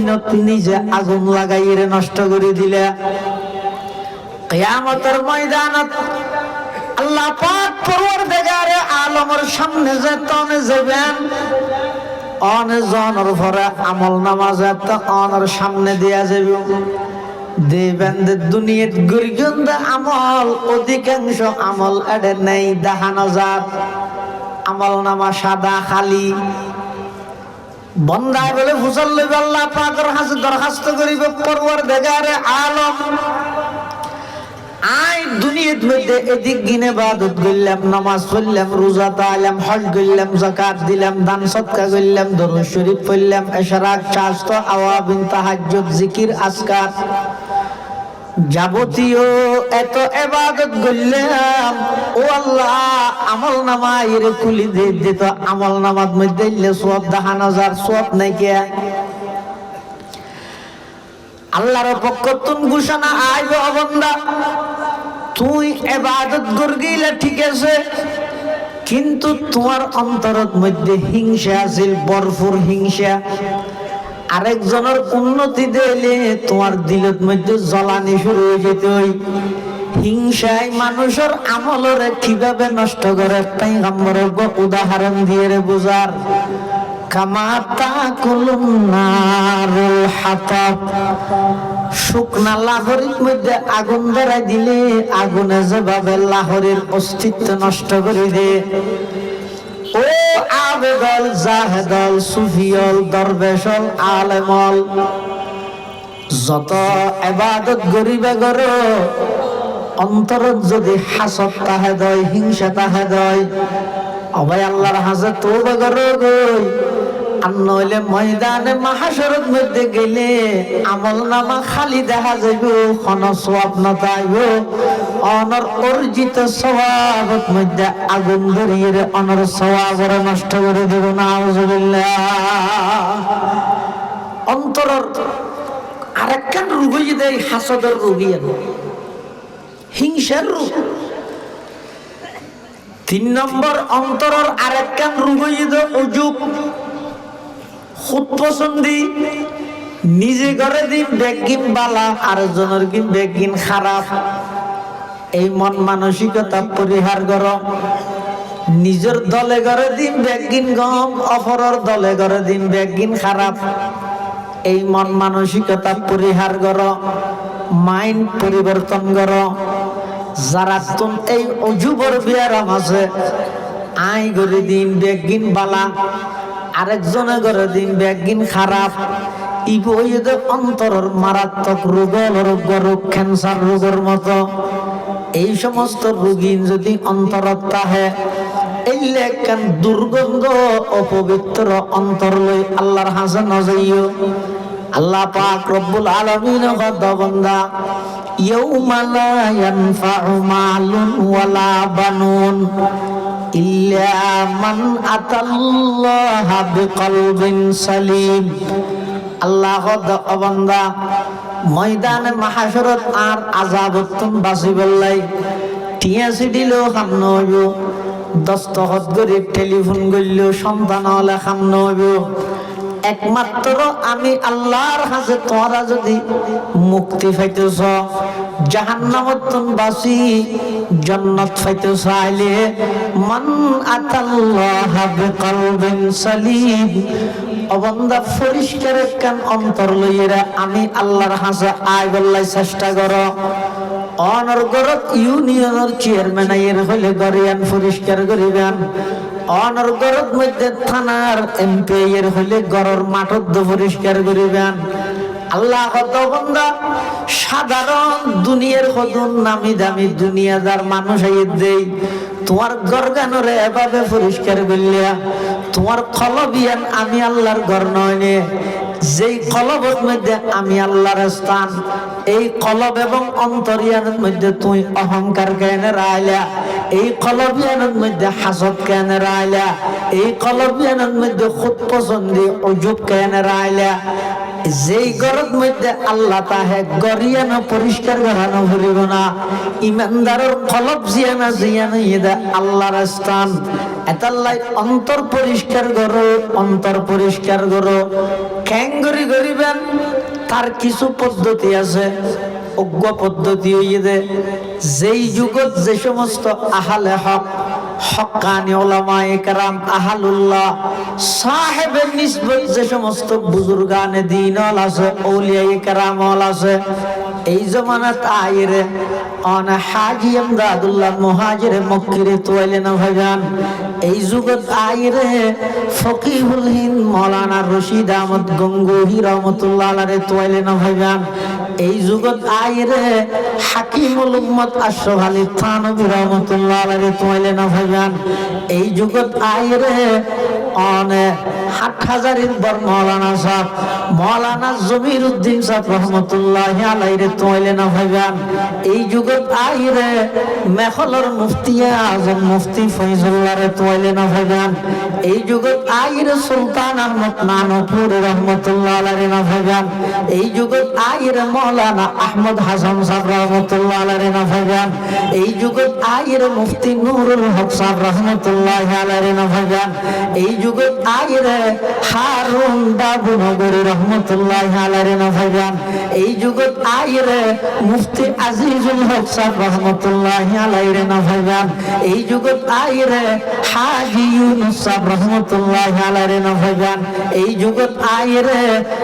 [SPEAKER 1] নিজে আগুন লাগাইয়ে নষ্ট করে দিলে কিয়ামতের ময়দানত আল্লাহ পাক পরওয়ারদিগারে আলমের সামনে যেতনে যাবেন অনে জনের ভরে আমল নামাজ এত অনের সামনে দেয়া যাবে দেবেন দুনিয়াত গরিগন্ধ আমল অধিকাংশ আমল এডে নেই দেখানো যাক আমল নামা সাদা খালি বন্দায় বলে ফুসল লইবে আল্লাহ পাকের কাছে দরখাস্ত করিব পরওয়ারদিগারে আলম আই দুনিয়ার মধ্যে এদিক গিনে ইবাদত করলাম নামাজ পড়লাম রোজা তাইলাম হজ করলাম যাকাত দিলাম দান সদকা করলাম দরুদ শরীফ পড়লাম ইশরাক চাস্ত আওয়াবিন তাহাজ্জুদ জিকির আজকার যাবতীয় এত ইবাদত করলাম ও আল্লাহ আমল নামা এর খুলি দিয়ে দিত আমল নামার মধ্যে সওয়াব দেখানো যার সওয়াব নাই কে আল্লাহর পক্ষ তুন ঘোষণা আইব বান্দা তুই ইবাদত করগিলা ঠিক আছে কিন্তু তোমার অন্তরের মধ্যে হিংসা আছে ভরপুর হিংসা আরেকজনের উন্নতি দিলে তোমার দিলের মধ্যে জ্বালানি শুরু হয়ে যেতে হয় হিংসায় মানুষের আমলরে কিভাবে নষ্ট করে পয়গম্বরের উদাহরণ দিয়ে রে বুঝার কামাতা কুলুন্নারুল হাতাব শুকনা লাহরির মধ্যে আগুন ধরাই দিলে আগুনে যেভাবে লাহরির অস্তিত্ব নষ্ট করে দে ও আবেদল জাহেদল সুফিয়ল দরবেশল আলেমল যত ইবাদত গরিবে গরো অন্তরত যদি হাসদ তাহে দয় হিংসা তাহে দয় অবাই আল্লাহর হাজে তওবা করো গই আর নইলে ময়দানে মাহশরের মধ্যে গেলে আমল নামা খালি দেখা যাইব কোন সওয়াব না পাইব অনর অর্জিত সওয়াবের মধ্যে আগুন ধরিয়ে অনর সওয়াবের নষ্ট করে দেব না আউযুবিল্লাহ অন্তরের আরেকখান রোগ হয়ে দেয় হাসদের রোগী হিংসার রোগ 3 নম্বর অন্তরের আরেকখান রোগ হয়ে দেয় উজুব খুদ পছন্দি নিজে করে দিন বেগিন বালা আরেকজনের কি বেগিন খারাপ এই মন মানসিকতা পরিহার করো নিজের দলে করে দিন বেগিন গম অপরের দলে করে দিন বেগিন খারাপ এই মন মানসিকতা পরিহার করো মাইন্ড পরিবর্তন করো যারা তুম এই অজুবর বিয়ারাম আছে আই করে দিন বেগিন বালা আরেকজনে করে দিন বেগিন খারাপ ইবইদ অন্তরের মারাত্মক রোগ ক্যান্সার রোগের মতো এই সমস্ত রোগী যদি অন্তরত তাহে এইলে কেন দুর্গন্ধ অপবিত্র অন্তর লই আল্লাহর হাজে নজাইও আল্লাহ পাক রব্বুল আলামিন কথা বান্দা ইয়াউমা লা ইয়ানফাউ মালুন ওয়ালা বানুন ইল্লা মান আতাল্লাহা বিকলবিন সালিম আল্লাহ বান্দা ময়দানে মাহশরত আর আযাবতুন বাসিবল্লাই টিয়াসি দিলো খামন হইব দস্তখত করে টেলিফোন করল সন্তান হলে খামন হইব একমাত্র আমি আল্লাহর কাছে তোমরা যদি মুক্তি পাইতেছ জাহান্নামত বাসি জান্নাত পাইতেছ আইলে মান আতাল্লাহ বিকলবিন সালিম অবন্দা পরিষ্কার কান অন্তর লইরা আমি আল্লাহর কাছে আয় বললাই চেষ্টা করো অনর্গরত ইউনিয়নের চেয়ারম্যান এর হইলে গরিয়ান পরিষ্কার করিবেন অনর্গরত মধ্যে থানার এমপি এর হইলে গরর মাঠত পরিষ্কার করিবেন আল্লাহ কত বান্দা সাধারণ দুনিয়ার কদুন নামি দামি দুনিয়াদার মানুষ আইয়ে দেই তোমার গরগানরে এভাবে পরিষ্কার করলিয়া তোমার কলবিয়ান আমি আল্লাহর ঘর নয়নে যেই কলবের মধ্যে আমি আল্লাহর স্থান এই কলব এবং অন্তরিয়ানের মধ্যে তুই অহংকার কেন রাইলা এই কলবিয়ানের মধ্যে হাসদ কেন রাইলা এই কলবিয়ানের মধ্যে খুদ পছন্দি অজুব কেন রাইলা যেই গরত মধ্যে আল্লাহ তাহে গরিয়ানো পরিষ্কার করানো ভরিব না ইমানদারের কলব জিয়ানা জিয়ানা ইদা আল্লাহর স্থান এতাল্লাই অন্তর পরিষ্কার করো অন্তর পরিষ্কার করো ক্যাঙ্গরি করিবেন তার কিছু পদ্ধতি আছে অজ্ঞ পদ্ধতি হইয়ে দে যেই যুগত যে সমস্ত আহলে হক হক্কানি উলামায়ে কেরাম আহলুল্লাহ সাহেবের নিসবত যে সমস্ত বুজুর্গানে দ্বীন আছে আউলিয়ায়ে কেরাম আছে এই জমানাত আইরে অন হাজি আমদাদুল্লাহ মুহাজিরে মক্কিরে তোয়াইলে না ভাইজান এই যুগত আইরে ফকিহুল হিন্দ মাওলানা রশিদ আহমদ গঙ্গোহী রহমাতুল্লাহ আলাইহি তোয়াইলে না ভাইজান এই যুগত আইরে হাকিমুল উম্মত আশরাফ আলী থানভী রহমাতুল্লাহ আলাইহি তোয়াইলে না ভাইজান এই যুগত আইরে অনে হাটহাজারির বর মৌলানা সাহেব মৌলানা জমির উদ্দিন সাহেব রহমতুল্লাহি আলাইহি তোইলে না ভাইবান এই যুগত আইরে মেখলর মুফতি আজম মুফতি ফয়জুল্লাহরে তোইলে না ভাইবান এই যুগত আইরে সুলতান আহমদ নানপুর রহমতুল্লাহ আলাইহি না ভাইবান এই যুগত আইরে মৌলানা আহমদ হাসান সাহেব রহমতুল্লাহ আলাইহি না ভাইবান এই যুগত আইরে মুফতি নুরুল হক সাহেব রহমতুল্লাহি আলাইহি না ভাইবান এই যুগত আইরে হারুন বাবু নগরী রহমতুল্লাহি আলাইহি না ভাইবান এই যুগত আইরে মুফতি আজিজুল হক সাহেব রহমতুল্লাহি আলাইহি না ভাইবান এই যুগত আইরে হাজী ইউনুস সাহেব রহমতুল্লাহি আলাইহি না ভাইবান এই যুগত আইরে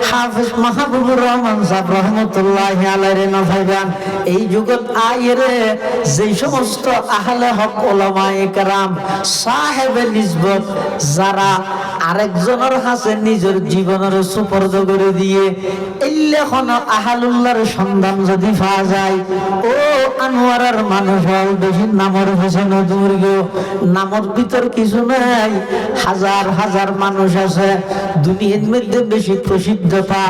[SPEAKER 1] হাফেজ মাহবুবুর রহমান সাহেব রহমতুল্লাহি আলাইহি না ভাইবান এই যুগত আইরে যে সমস্ত আহলে হক উলামায়ে কেরাম সাহেবে নিসবত যারা আরেকজনের হাতে নিজের জীবনের সুপর্দ করে দিয়ে ইল্লেখন আহালুল্লাহর সন্ধান যদি পাওয়া যায় ও আনোয়ারের মানুষ হল বেশি নামর হোসেন দুর্গ নামর ভিতর কিছু নাই হাজার হাজার মানুষ আছে দুনিয়ার মধ্যে বেশি প্রসিদ্ধতা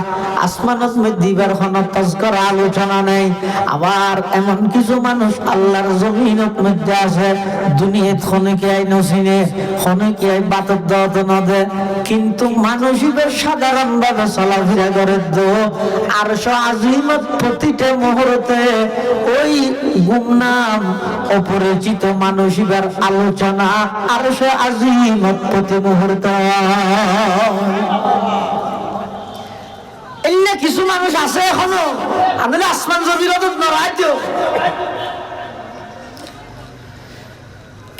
[SPEAKER 1] আসমানত মধ্যে এবার কোনো তজকরা আলোচনা নেই আবার এমন কিছু মানুষ আল্লাহর জমিনত মধ্যে আছে দুনিয়াত খনকে আই নসিনে খনকে আই বাতর দাওয়াত না দে কিন্তু মানুষ এবার সাধারণ ভাবে চলাফেরা করে তো আরশ আজিমত প্রতিটা মুহূর্তে ওই গুমনাম অপরিচিত মানুষ এবার আলোচনা আরশ আজিমত প্রতি মুহূর্তে এই না কিছু মানুষ আছে এখনো আমাদের আসমান জমিনত নড়াইতো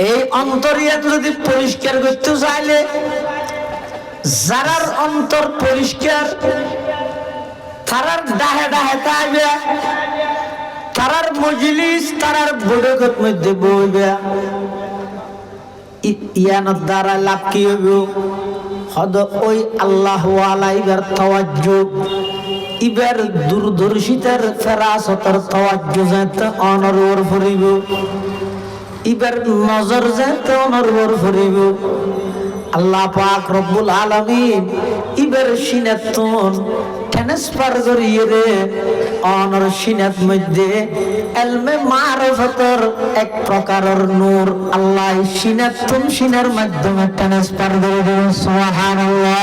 [SPEAKER 1] এই অন্তরিয়াত যদি পরিষ্কার করতে চাইলে যারার অন্তর পরিষ্কার তারার ডাহে ডাহে তাইবে তারার মজলিস তারার বৈঠকের মধ্যে বইবে ইয়ানোর দ্বারা লাভ কি হইব হদ ওই আল্লাহ আলাইবার তাওয়াজ্জু ইবার দূরদর্শিতার ফেরাসতের তাওয়াজ্জু যাতে অনরবর ফরিব ইবার নজর যাতে অনরবর ফরিব আল্লাহ পাক রব্বুল আলামিন ইবার সিনাতুন ট্রান্সফার করিয়ে রে অনর সিনাত মধ্যে ইলমে মারিফতের এক প্রকারের নূর আল্লাহ সিনাতুন সিনার মাধ্যমে ট্রান্সফার করে দেন সুবহানাল্লাহ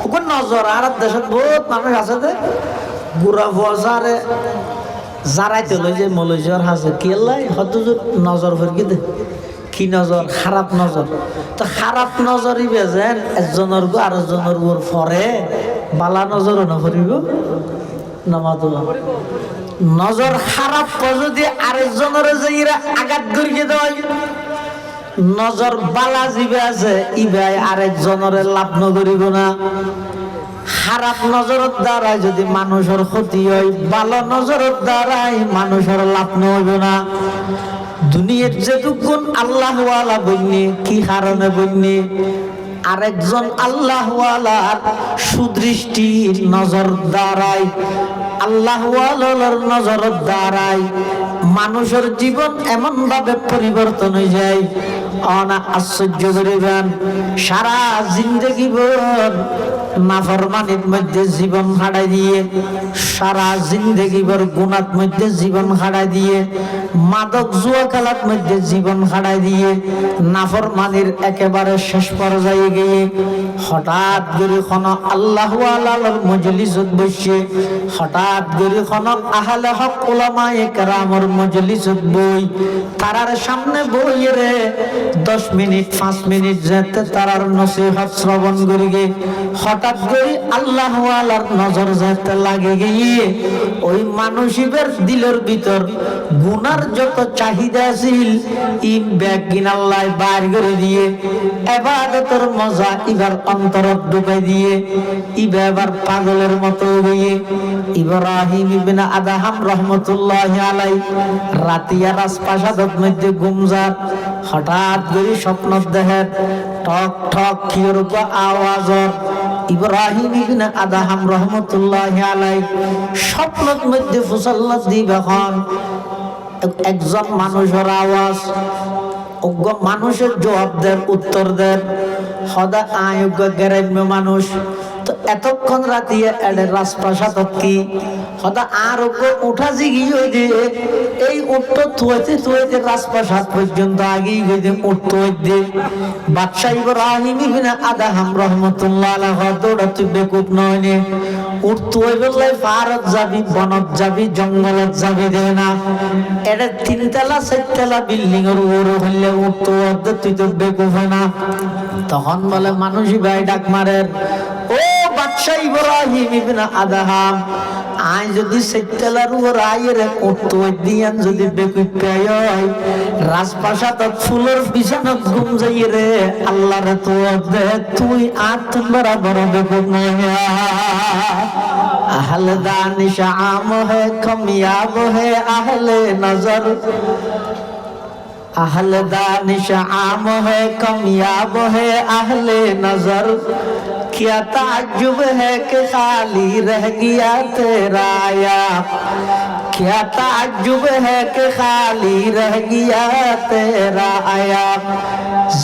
[SPEAKER 1] কোন নজর আর দেশত বহুত মানুষ আছে যে গুরা বজারে জারাইতে লই যে মলজর হাসে কেলাই হদুর নজর ফরকি দে কি নজর খারাপ নজর তো খারাপ নজরই বেজেন একজনের গো আরেকজনের উপর ফরে বালা নজরও না ফরিব নামাতো নজর খারাপ যদি আরেকজনের যে ইরা আঘাত করিয়ে দেয় নজর বালা জিবে আছে ইবাই আরেকজনের লাভ নগরিব না খারাপ নজরের দ্বারাই যদি মানুষের ক্ষতি হয় ভালো নজরের দ্বারাই মানুষের লাভ নইব না দুনিয়ার যেটুকুন আল্লাহওয়ালা বন্যে কি কারণে বন্যে আরেকজন আল্লাহওয়ালার সুদৃষ্টির নজর দ্বারাই আল্লাহওয়ালার নজরের দ্বারাই মানুষের জীবন এমন ভাবে পরিবর্তন হয়ে যায় অনা আশ্চর্য করিবেন সারা জিন্দগি ভর নাফরমানির মধ্যে জীবন হারাই দিয়ে সারা জিন্দগি ভর গুনাত মধ্যে জীবন হারাই দিয়ে মাদক জুয়া খেলার মধ্যে জীবন হারাই দিয়ে নাফরমানির একেবারে শেষ পর্যায়ে গিয়ে হঠাৎ করে কোন আল্লাহওয়ালার মজলিসত বসে হঠাৎ করে কোন আহলে হক উলামায়ে কেরামের মজলিসত বই তারার সামনে বইয়ে রে 10 মিনিট 5 মিনিট যেতে তারার নসিহত শ্রবণ করিগে হঠাৎ করে আল্লাহওয়ালার নজর যেতে লাগে গিয়ে ওই মানুষের দিলের ভিতর গুনার যত চাহিদা ছিল ই ব্যাগিন আল্লাহ বাইর করে দিয়ে ইবাদতের মজা ইবার অন্তরত ঢুকাই দিয়ে এবার পাগলের মতো হয়ে ইব্রাহিম ইবনে আদহাম রাহমাতুল্লাহি আলাইহি রাতিয়া রাজপ্রাসাদের মধ্যে ঘুমজার হঠাৎ করে স্বপ্ন দেখে ঠক ঠক কিরূপ আওয়াজ ইব্রাহিম ইবনে আদহাম রাহমাতুল্লাহি আলাইহি স্বপ্নের মধ্যে ফুসাল্লাত দিবেন একজন মানুষের আওয়াজ অজ্ঞ মানুষের জবাব দেন, উত্তর দেন, সদা আয়োগ্য গ্রাম্য মানুষ তো এতক্ষণ রাতিয়ে এডে রাজপ্রাসাদ কি সদা আরোগ্য উঠা জিগি হয়ে দিয়ে এই উঠতে থুয়েতে রাজপ্রাসাদ পর্যন্ত আগেই হয়ে দিয়ে উঠতে হয়ে বাদশাহ ইব্রাহিম ইবনে আদহাম রাহমাতুল্লাহ আলাইহি দৌড়া তুই বেকুব নয় নে উঠতে হয়ে বললে পাহাড়ত যাবি, বনত যাবি, জঙ্গলত যাবি দে না এটা 3 তলা 4 তলা বিল্ডিং এর উপরে হইলে উঠতে হতে তুই তো বেকুব না। তখন বলে মানুষই ভাই ডাক মারে, ও বাদশাহ ইব্রাহিম ইবনে আদহাম আই যদি 4 তলার উপর আইরে উঠতে দিয়ান যদি বেকুব পাই রাজপ্রাসাদ ফুলের বিছানাত ঘুম যাই রে আল্লাহ রে তো দে তুই আর তুম বরাবর বেকুব নয়। अहल दानिश आम है कमियाब है अहले नजर, अहल दानिश आम है कमियाब है अहले नजर, क्या ताज्जुब है कि खाली रह गया तेरा आया, क्या ताज्जुब है कि खाली रह गया तेरा आया।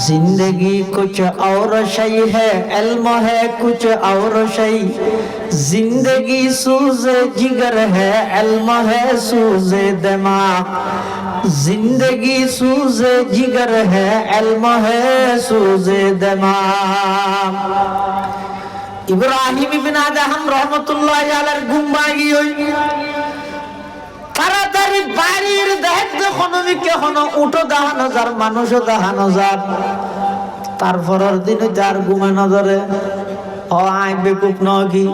[SPEAKER 1] जिंदगी कुछ और शय है, इल्म है कुछ और शय, जिंदगी सूज़े जिगर है, इल्म है सूज़े दिमाग, जिंदगी सूज़े जिगर है, इल्म है सूज़े दिमाग। ইব্রাহিম ইবনে আদহাম রাহমাতুল্লাহি আলাইহির ঘুম ভাঙি হই তাড়াতাড়ি বাড়ির দেখ যখন দিকে হন উঠো দাহানো যার মানুষও দাহানো যার তারপরের দিন যার ঘুমে নজরে ও আই বেকুব নগি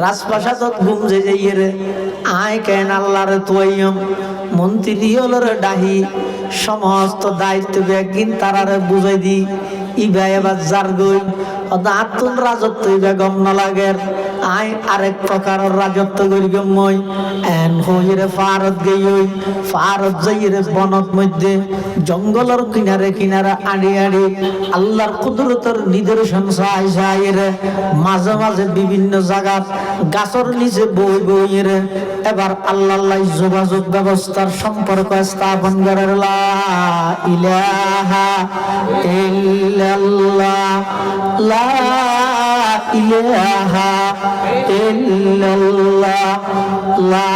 [SPEAKER 1] রাজপ্রাসাদত ঘুম যে যাইয়ে রে আয় কেন আল্লাহর তুইয়ম মন্ত্রী হলরে ডাহি সমস্ত দায়িত্ব একদিন তারারে বুঝাই দি ইবা এবার যার গই আতুন রাজত্ব ইবা গম না লাগের আই আরেক প্রকার রাজত্ব করি গমই এন হইরে ফারত গই ফারত যাইরে বনত মধ্যে জঙ্গলের কিনারে কিনারে আড়ি আড়ি আল্লাহর কুদরতের নিদর্শন চাই চাইরে মাঝে মাঝে বিভিন্ন জায়গা গাছর নিচে বই বইরে এবার আল্লাহ যোগাযোগ ব্যবস্থার সম্পর্ক স্থাপন করে লা ইলাহা ইল্লাল্লাহ লা ইলাহা ইল্লাল্লাহ লা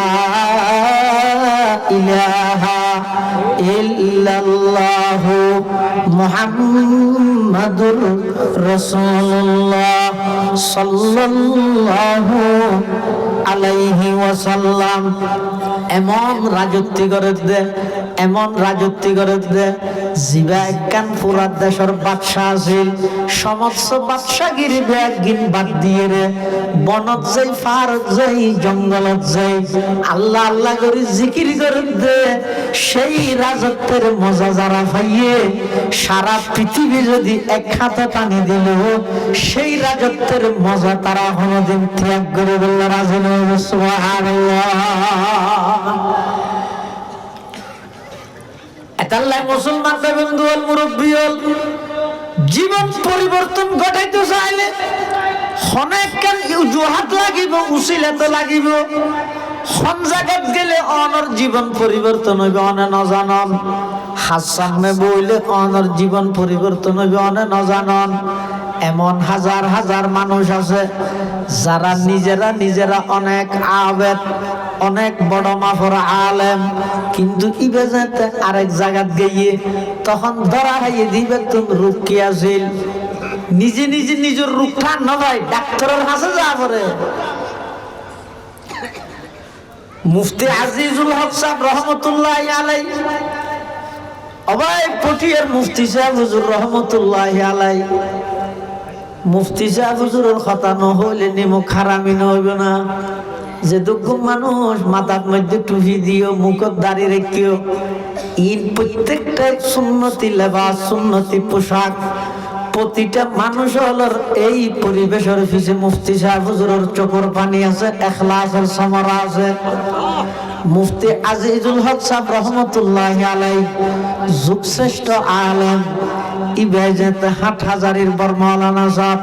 [SPEAKER 1] ইলাহা ইল্লাল্লাহ মুহাম্মাদুর রাসূলুল্লাহ সাল্লাল্লাহু আলাইহি ওয়াসাল্লাম। এমন রাজত্ব করে দে, এমন রাজত্ব করে দে জিবা একখান পুরা দেশের বাদশাহ আছিল সমস্ত বাদশাগিরি একদিন বাদ দিয়ে রে বনত যাই, ফারত যাই, জঙ্গলত যাই আল্লাহ আল্লাহ করে জিকির করে দে সেই রাজত্বের মজা যারা পাইয়ে সারা পৃথিবী যদি এক হাতে টানি দিল সেই রাজত্বের মজা তারা কোনোদিন ত্যাগ করে বলল রাজি নয়। সুবহানাল্লাহ। এতাল্লাহ মুসলমান বন্ধু হল মুরব্বী হল জীবন পরিবর্তন ঘটাইতে চাইলে অনেকক্ষণ জোহাত লাগিব, উচিলে তো লাগিব। কোন জায়গাত গেলে অনর জীবন পরিবর্তন হইবে অনে নজানন, হাত সামনে বইলে অনর জীবন পরিবর্তন হইবে অনে নজানন। এমন হাজার হাজার মানুষ আছে যারা নিজেরা নিজেরা অনেক আবেদ, অনেক বড় মাফর আলেম, কিন্তু ইবে যেতে আরেক জায়গাত গিয়ে তখন ধরা হাইয়ে দিবে তুমি রোগ কি আছিল, নিজে নিজে নিজের রোগ ঠান না ভাই ডাক্তারের কাছে যা পড়ে। মুফতি আজিজুল হক সাহেব রহমতুল্লাহি আলাইহি, অবাই পটিয়ার মুফতি সাহেব হুজুর রহমতুল্লাহি আলাইহি, মুফতি সাহেব হুজুরের কথা নহইলে নিমুখ হারামি নহইব না। যে দুঃখ মানুষ মাথার মধ্যে টুপি দিও, মুখত দাড়ি রেখিও, ইন প্রত্যেকটা সুন্নতি লেবাস, সুন্নতি পোশাক। প্রতিটা মানুষ হলোর এই পরিবেশের পিছে মুফতি সাহেব হুজুরের চোখের পানি আছে, ইখলাসের সমরা আছে। মুফতি আজিজুল হক সাহেব রহমতুল্লাহি আলাইহি যুগশ্রেষ্ঠ আলেম, ইবাজত হাটহাজারির বর মাওলানা সাহেব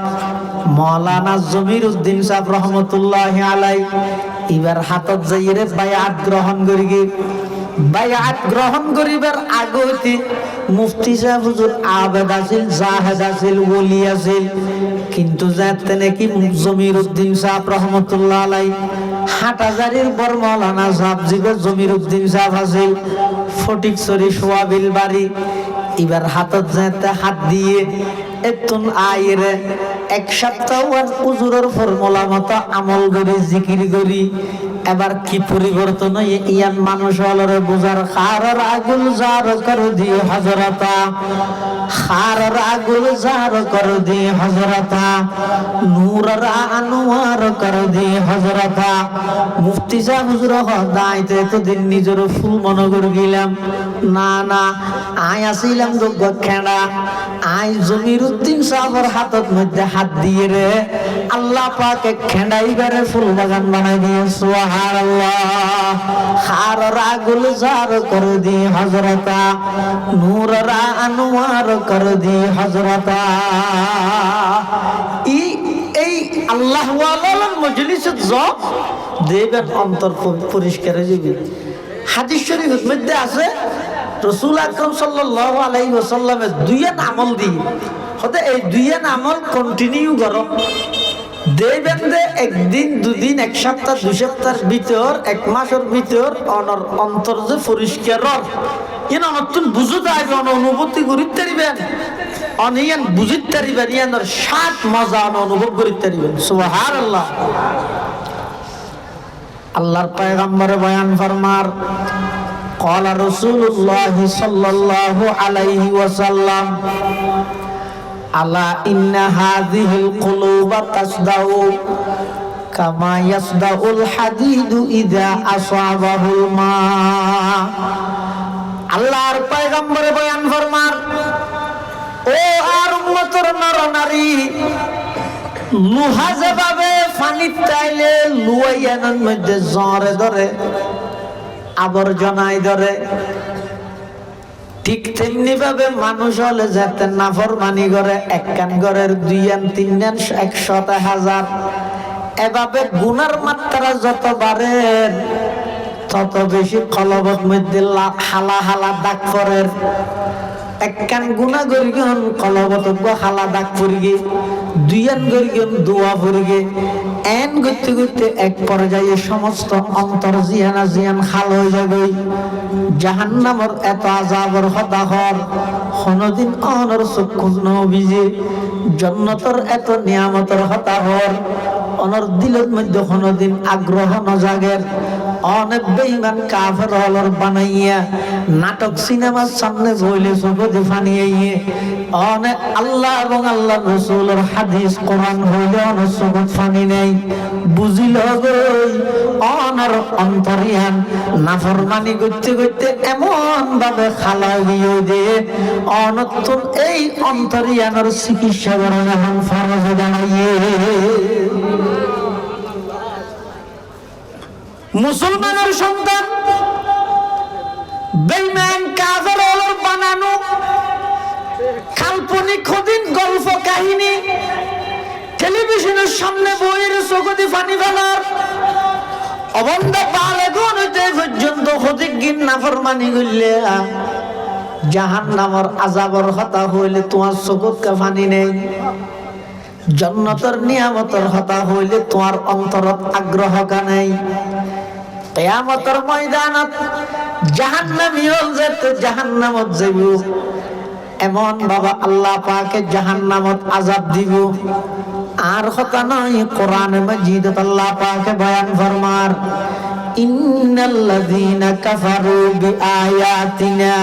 [SPEAKER 1] মাওলানা জমির উদ্দিন সাহেব রহমতুল্লাহি আলাইহি এবার হাতত যাইরে বায়াত গ্রহণ করি বায়াত গ্রহণ করিবার আগতে মুফতি সাহেব হুজুর আবেদ আছিল, জাহেদ আছিল, ওলি আছিল, কিন্তু যাতে নাকি জমিরউদ্দিন সাহেব রহমতুল্লাহ আলাইহি হাটহাজারীর বড় মাওলানা সাহেব জিবে জমিরউদ্দিন সাহেব আছিল ফটিকছড়ি সোয়াবিল বাড়ি। এবার হাতত যাতে হাত দিয়ে এতুন আইরে এক সপ্তাহ হুজুরের ফর্মুলা মতো আমল করি জিকির করি। এবার কি পরিবর্তন ইয়ান মানুষ হলরে বুঝার খারার আগুল জার কর দি হযরতা, খারার আগুল জার কর দি হযরতা, নূরের আনোয়ার কর দি হযরতা। মুফতি সাহেব হুজুর দাইতে তো দিন নিজের ফুল মনে করে গেলাম, না না আই আসিলাম যোগ্য খেড়া, আই জমিরউদ্দিন সাহেবের হাতত মধ্যে হাত দিয়ে রে আল্লাহ পাকে খেড়াইবারে ফুল বাগান বানাই দিয়ে সুবহানাল্লাহ। খারার আগুল জার কর দি হযরতা, নূরের আনোয়ার কর দি হযরতা। এই আল্লাহ ওয়ালার মজলিসে যোগ দেবেন অন্তর পরিষ্কার হয়ে যাবে। হাদিস শরীফের মধ্যে আছে রাসূল আকরাম সাল্লাল্লাহু আলাইহি ওয়াসাল্লামের দুইয়েন আমল দিয়ে হতে এই দুইয়েন আমল কন্টিনিউ করো দেবেন যে একদিন দুদিন এক সপ্তাহ দুই সপ্তাহের ভিতর এক মাসের ভিতর অন্তর যে পরিষ্কার ইন নতুন বুঝতে আসবে, অনুভূতি করিতে পারিবেন, অনিয়ান বুঝিতে পারিবেন, ইয়ানোর স্বাদ মজা অনুভব করিতে পারিবেন। সুবহানাল্লাহ। আল্লাহর পয়গম্বর বয়ান ফরমার قال رسول الله صلى الله عليه وسلم ألا إن هذه القلوب تصدع كما يصدع الحديد إذا أصابه الماء। আল্লাহর পয়গম্বর বয়ান ফরমার ও আর উম্মতের নরনারী, লোহা যেভাবে পানির চাইলে লুয়াইয়ানের মধ্যে জ্বরে ধরে আবর্জনায় ধরে, ঠিক তেমনি ভাবে মানুষ হলে যাতে নাফরমানি করে এক কান ঘরের দুই আন তিন আন 100,000 এভাবে গুনার মাত্রা যত বাড়ে তত বেশি কলবত মধ্যে হালা হালা দাগ পড়ে। এক কান গুনাহ করিগন কলবত হালা দাগ পড়িগে, দুই আন করিগন দোয়া পড়িগে, এন করতে করতে এক পর্যায়ে সমস্ত অন্তর জিয়ানা জিয়ান খাল হয়ে যাবে। জাহান্নামের এত আযাবের হতাহর কোনদিন অনর চক্ষু নভিজে, জান্নাতের এত নিয়ামতের হতাহর অনর দিলের মধ্যে কোনদিন আগ্রহ ন জাগের। অনেক বেঈমান কাফের হলর বানাইয়া নাটক সিনেমার সামনে বইলে চোখে ফানিয়ে অনেক আল্লাহ এবং আল্লাহ রাসূলের হাদিস কোরআন হইলে অনেক চোখে ফানি নেই, বুঝিল গই অনর অন্তরিয়ান নাফরমানি করতে করতে এমন ভাবে খালা গিয়ে দে অনতুন এই অন্তরিয়ানের চিকিৎসা করা এখন ফরজ দাঁড়াইয়ে। মুসলমানের সন্তান বেঈমান কাফের হলর বানানো কাল্পনিক খদিন গল্প কাহিনী টেলিভিশনের সামনে বইয়ের চোখে পানি ফেলার অবন্ধ বালেগুন হইতে পর্যন্ত হদিকিন নাফরমানি করলে জাহান্নামের আযাবের কথা হইলে তোমার চোখে পানি নেই, জান্নাতের নিয়ামতের কথা হইলে তোমার অন্তরত আগ্রহ নাই। কিয়ামতের ময়দানত জাহান্নামী হল যেতে জাহান্নামত যাইব, এমন বাবা আল্লাহ পাকে জাহান্নামত আযাব দিব। আর কথা নয়, কোরআনে মাজিদত আল্লাহ পাকে বয়ান ফরমার ইন্নাল্লাযীনা কাফারু বিআয়াতিনা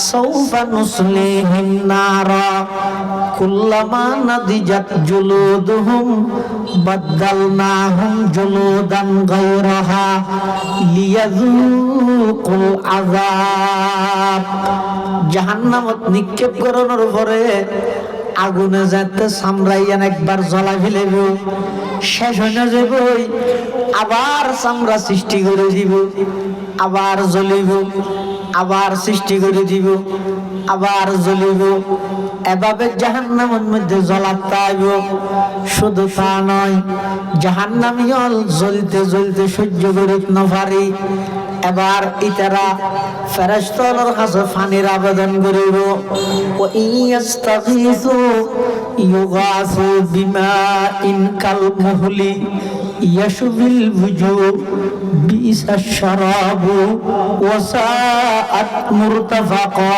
[SPEAKER 1] সাউফা নুসলিহিম নারা কুল্লামা নাদিজাত জুলুদুহুম বাদদালনাহুম জুলুদান গায়রাহা লিয়াযুকুল আযাব। জাহান্নামত নিক্ষেপ করানোর পরে আগুনে যাতে চামড়াইয়ান একবার জ্বলা ফেলেব, শেষ হয়ে না যাব, আবার চামড়া সৃষ্টি করে দিব, আবার জ্বলিব, আবার সৃষ্টি করে দিব, আবার জ্বলিব, এভাবে জাহান্নামের মধ্যে জ্বলাতে আইব। শুধু তা নয়, জাহান্নামী জ্বলতে জ্বলতে সহ্য করিতে না পারি, এবার ইতারা ফেরেশতার কাছে পানির আবেদন করিব ও ইয়াস্তাগীসু ইউগাসু বিমাইন কাল মুহলি ইয়াশবিল বুজু বিসাশ শারাবু ওয়া সাআত মুরতাফাকা।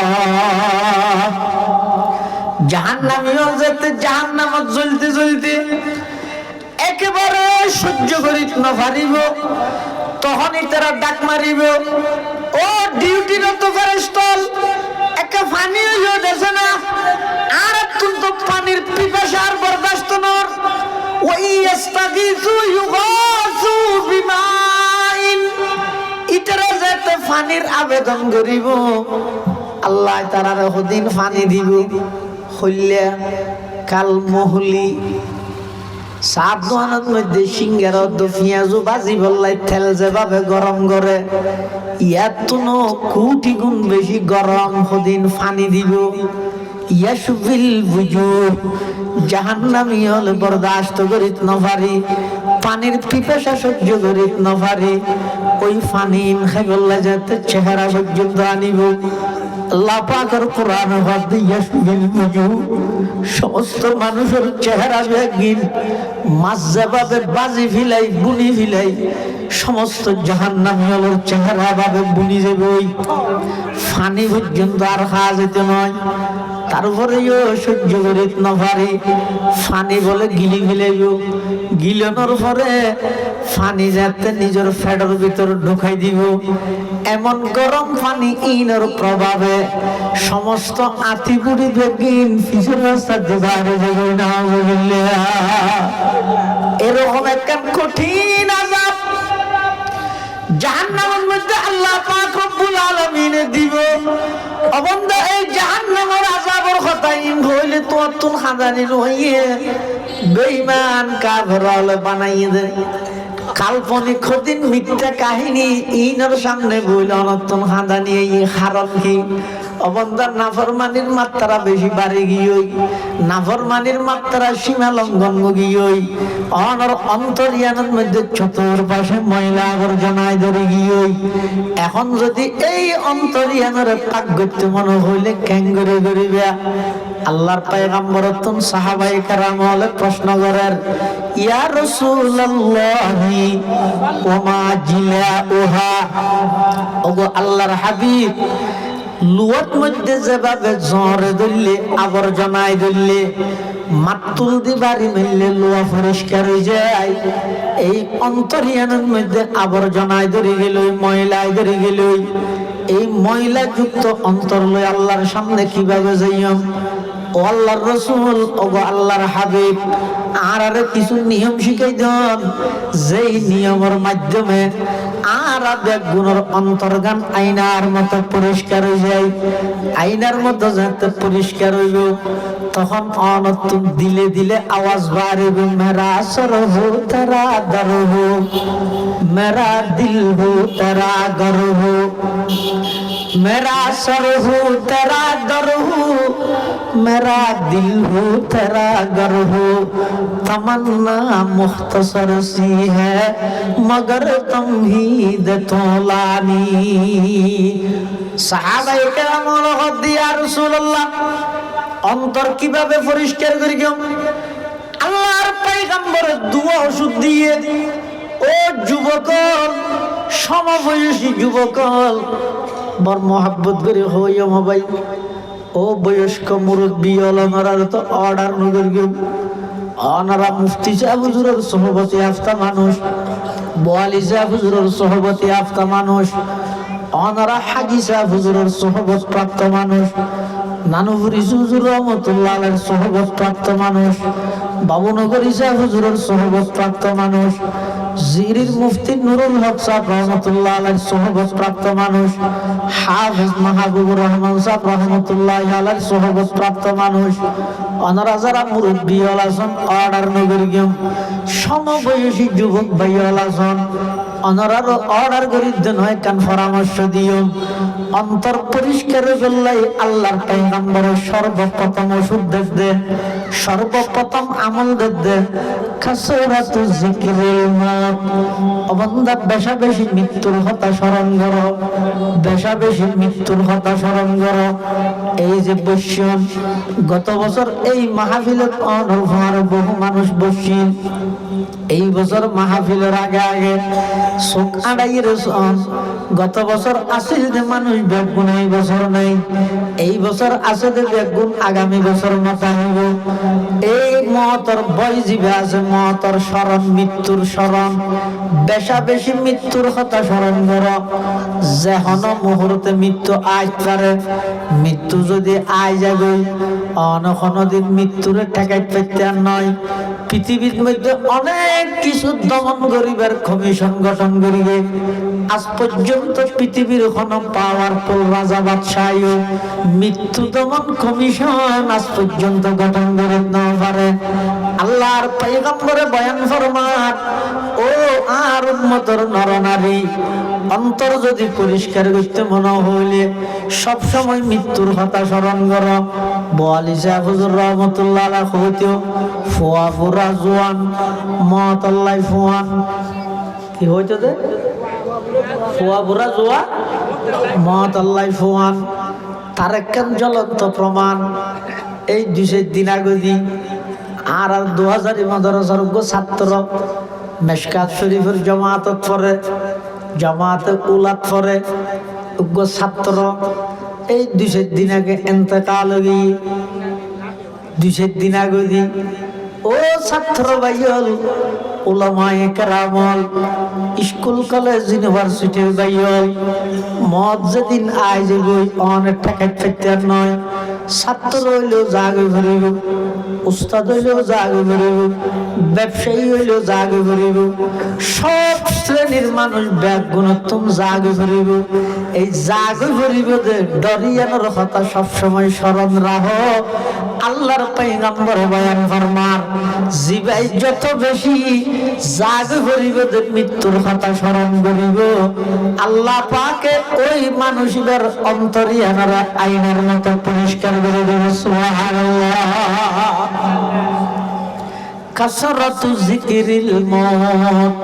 [SPEAKER 1] জাহান্নামীও যেতে জাহান্নামত জ্বলতে জ্বলতে একেবারে সহ্য করিত না পারিব, তখনই তারা ডাক মারিব, ও ডিউটিরত ফেরেশতা একে পানি হইল দেছে না, আর কিন্তু পানির পিপাসা আর বরদাস্ত নর। ওই ইস্তাগীসু ইউগাসু বিমাইন, ইতারা যেতে পানির আবেদন করিব, আল্লাহ তারার হদিন পানি দিব হইলে কাল মহলি। সাত দোকানের মধ্যে সিঙ্গার পেঁয়াজু বাজি বললাই তেল যেভাবে গরম করে, ইয়ার তো কোটি গুণ বেশি গরম হদিন পানি দিব। ইয়াশুবিল বুজু, জাহান্নামী হলে বরদাস্ত করিত না পারি, পানির পিপাসা সহ্য করিত না পারি, ওই পানি খাই বললে যাতে চেহারা পর্যন্ত আনিব। আল্লাহ পাকের কোরআন হতে ইয়াশুবিল বুজু, সমস্ত মানুষের চেহারা বেগিন মাছ যেভাবে বাজি ফিলাই বুনি ফিলাই, সমস্ত জাহান্নামী হলের চেহারা ভাবে বুনি যাবে, ওই পানি পর্যন্ত আর খাওয়া যেতে নয়। তারপরেও সহ্য করিত না পারি, পানি বলে গিলি ফেলাইব, গিলানোর পরে পানি যাতে নিজের ফেডের ভিতর ঢুকাই দিব। এমন গরম পানি ইনের প্রভাবে সমস্ত আতি বুড়ি বেগিন পিছনের রাস্তা দিয়ে বাইরে যাবে না, এরকম একটা কঠিন আযাব জাহান্নামের মধ্যে আল্লাহ পাক রব্বুল আলামিন দিব। অবন্দা এই জাহান্নামের আযাবের কথা ইন হইলে তোর তুন খাদানি হইয়ে বেঈমান কাফের হলে বানাইয়ে দে, কাল্পনিক কঠিন মিথ্যা কাহিনী ইনের সামনে বইলে অনর্থন খাদানি এই কারণ কি? অবন্দার নাফরমানির মাত্রা বেশি বাড়ে গিয়েই, নাফরমানির মাত্রা সীমা লঙ্ঘন গিয়েই, অনর অন্তরিয়ানের মধ্যে চতুর্পাশে ময়লা আবর্জনায় ধরে গিয়েই। এখন যদি এই অন্তরিয়ানের পাক করতে মনে হইলে ক্যাঙ্গরে করিবে। আল্লাহর পয়গম্বর তুন সাহাবায়ে কেরাম হলে প্রশ্ন করেন, ইয়া রাসূলুল্লাহি ওয়া মা জিলাউহা, ওগো আল্লাহর হাবিব, লুয়াত মধ্যে যেভাবে জ্বরে ধরলে আবর্জনায় ধরলে মাতুল দিবারি মিললে লোয়া পরিষ্কার হয়ে যায়, এই অন্তরিয়ানের মধ্যে আবর্জনায় ধরে গেল, ময়লায় ধরে গেল, এই ময়লা যুক্ত অন্তর লই আল্লাহর সামনে কিভাবে যাইম? ও আল্লাহর রাসূল, ওগো আল্লাহর হাবিব, আর কিছু নিয়ম শিখাই দেন, যেই নিয়মের মাধ্যমে আর বেগুনের অন্তর্গান আয়নার মতো পরিষ্কার হয়ে যায়, আয়নার মতো যাতে পরিষ্কার হইব। তখন অনতুন দিলে দিলে আওয়াজ বাড়িব, মেরা সরহ তেরা দরহ, মেরা দিল হো তেরা গরহ, মেরা সরহ তেরা দরহ, मेरा दिल हो तेरा गर हो, तमन्ना मुख्तसर सी है मगर तुम ही दे तोलानी। সাহাবায়ে কেরাম বললেন, ইয়া রাসূলুল্লাহ, অন্তর কিভাবে পরিষ্কার করি? আল্লাহর পয়গম্বরের দুয়া ওষুধ দিয়ে, ও যুবকল, সমবয়সী যুবকল, বড় মহব্বত করে হইও ভাই, ও বয়স্ক মুরব্বী ওলামার তো অর্ডার নগর গেম, অনারা মুফতি সাহেব হুজুরের সহবতী আফতা মানুষ, বোয়ালি সাহেব হুজুরের সহবতী আফতা মানুষ, অনারা হাজি সাহেব হুজুরের সহবত প্রাপ্ত মানুষ, নানুপুরি হুজুর রহমতুল্লাহ আলাইহির সহবত প্রাপ্ত মানুষ, বাবুনগরী সাহেব হুজুরের সহবত প্রাপ্ত মানুষ, জিরির মুফতি নুরুল হক সাহেব রহমতুল্লাহ আলাইহির সহবত প্রাপ্ত মানুষ, হাফেজ মাহবুবুর রহমান সাহেব রহমতুল্লাহ আলাইহির সহবত প্রাপ্ত মানুষ, অনারা যারা মুরব্বী আলাসন অর্ডার নগর গেম, সমবয়সী যুবক ভাই আলাসন, অনারারও অর্ডার করি দেন হয় কান পরামর্শ দিও, অন্তর পরিষ্কার করলেই আল্লাহর পয়গম্বরের সর্বপ্রথম ওষুধ দে, সর্বপ্রথম আমল দে কাসরাতু যিকরিল মউত। ও বান্দা বেশা বেশি মৃত্যুর কথা স্মরণ করো, বেশা বেশি মৃত্যুর কথা স্মরণ করো। এই যে বসছেন গত বছর এই মাহফিলের অনর্ভার বহু মানুষ বসছেন, এই বছর মাহফিলের আগে আগে চোখ আড়াই রেছেন। গত বছর আছে যে মানুষ বেগুন, এই বছর নেই। এই বছর আছে যে বেগুন আগামী বছর মাথা হইব। এই মহতর বই জীবে আছে মহতর স্মরণ, মৃত্যুর স্মরণ। বেশা বেশি মৃত্যুর কথা স্মরণ করো। যেহন মুহূর্তে মৃত্যু আজ পারে, মৃত্যু যদি আই যাবে অনখন দিন মৃত্যুরে ঠেকাই পেতে আর নয়। পৃথিবীর মধ্যে অনেক কিছু দমন করিবার কমিশন গঠন করিবে। আজ পর্যন্ত পৃথিবীর কোনো পাওয়ারফুল রাজা বাদশাহ মৃত্যু দমন কমিশন আজ পর্যন্ত গঠন করে না পারে। আল্লাহর পয়গম্বরে বয়ান ফরমান, ও আর উম্মতের নরনারী, অন্তর যদি পরিষ্কার করতে মনে হইলে সব সময় মৃত্যুর কথা স্মরণ করো। বোয়ালি সাহেব হুজুর রহমতুল্লাহ আলাইহি হইতো ফুয়া ফুরা জোয়ান মতল্লাই ফুয়ান কি হইতো দে ফুয়া ফুরা জোয়ান মতল্লাই ফুয়ান। তার একখান জ্বলন্ত প্রমাণ এই 2 দিন আগে আর 2000 মাদ্রাসার ছাত্র মেশকাত শরীফের জামায়াত পড়ে, জামায়াতে উলাত পড়ে ছাত্র এই 2 দিন আগে ইন্তেকাল হয়ে 2 দিন আগে ও ছাত্র ভাইয়ল উলামায়ে কেরামল স্কুল কলেজ ইউনিভার্সিটির ভাইয়ল মত যেদিন আই যাবই অনেক টাকা থাকতে নয়। ছাত্র হইলেও জাগে ভরিব, উস্তাদ হইলেও জাগে ভরিব, ব্যবসায়ী হইলেও জাগে ভরিব, সব শ্রেণীর মানুষ ব্যাগ গুণোত্তম জাগে ভরিব। এই জাগে ভরিব যে ডরিয়ানোর কথা সবসময় স্মরণ রাখো। আল্লাহর পয়গম্বর বয়ান ফরমান, জিবাই যত বেশি জাগে ভরিব যে মৃত্যুর কথা স্মরণ করিব, আল্লাহ পাকে ওই মানুষদের অন্তরিয়ানারা আইনের মতো পরিষ্কার করে দেবে। সুবহানাল্লাহ। কাসরাতু যিকরিল মউত,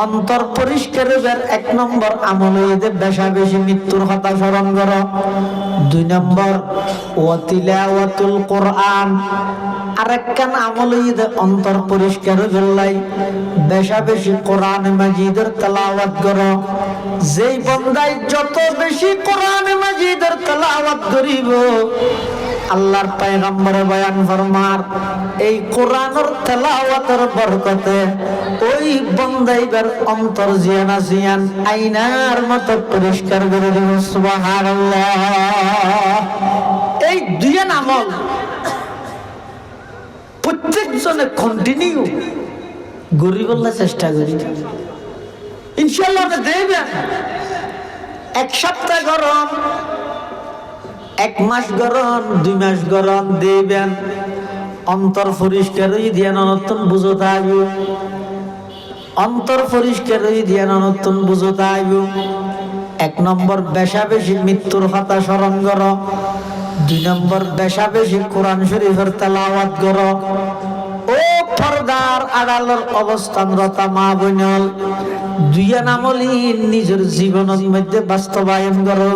[SPEAKER 1] অন্তর পরিষ্কারের 1 নম্বর আমল হইতে বেশা বেশি মৃত্যুর কথা স্মরণ করো। 2 নম্বর ওয়া তিলাওয়াতুল কোরআন, আরেকখান আমল হইতে অন্তর পরিষ্কার হইলাই বেশা বেশি কোরআন মাজিদের তেলাওয়াত করো। যেই বান্দাই যত বেশি কোরআন মাজিদের তেলাওয়াত করিব, আল্লাহর পয়গম্বরে বয়ান ফরমার এই কোরআনের তেলাওয়াতের বরকতে ওই বান্দাইবার অন্তর জিয়ানা জিয়ান আয়নার মতো পরিষ্কার করে দেব। সুবহানাল্লাহ। এই 2 আমল প্রত্যেকজনে কন্টিনিউ গরিবল্লা চেষ্টা করি, ইনশাআল্লাহ দেবেন। 1 সপ্তাহ গরম, 1 মাস গরম, 2 মাস গরম দেবেন। অন্তর পরিষ্কার হয়ে দিয়ে নতুন বুঝতে আইব, অন্তর পরিষ্কার হয়ে দিয়ে নতুন বুঝতে আইব। 1 নম্বর বেশা বেশি মৃত্যুর কথা স্মরণ করো। 2 নম্বর বেশা বেশি কোরআন শরীফের তেলাওয়াত করো। ও পর্দার আড়ালের অবস্থানরতা মা বোনল, 2 আমলই নিজের জীবনের মধ্যে বাস্তবায়ন করো।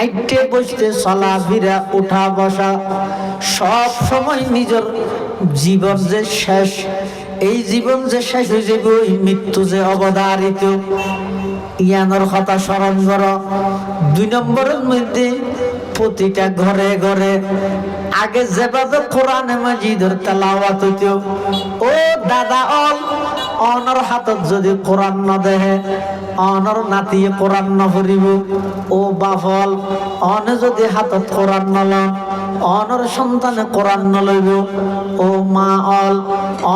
[SPEAKER 1] আইটে বসতে চলা ফিরা উঠা বসা সব সময় নিজের জীবন যে শেষ, এই জীবন যে শেষ হয়ে যাবে, মৃত্যু যে অবধারিত, ইয়ানোর কথা স্মরণ করো। 2 নম্বরের মধ্যে প্রতিটা ঘরে ঘরে আগে যেভাবে কোরআনে মাজিদের তেলাওয়াত হইত, ও দাদা অল অনর হাতত যদি কোরআন না দেহে অনর নাতিয়ে কোরআন না পড়িব, ও বাফল অনে যদি হাতত কোরআন নলন অনর সন্তানে কোরআন নলইব, ও মা অল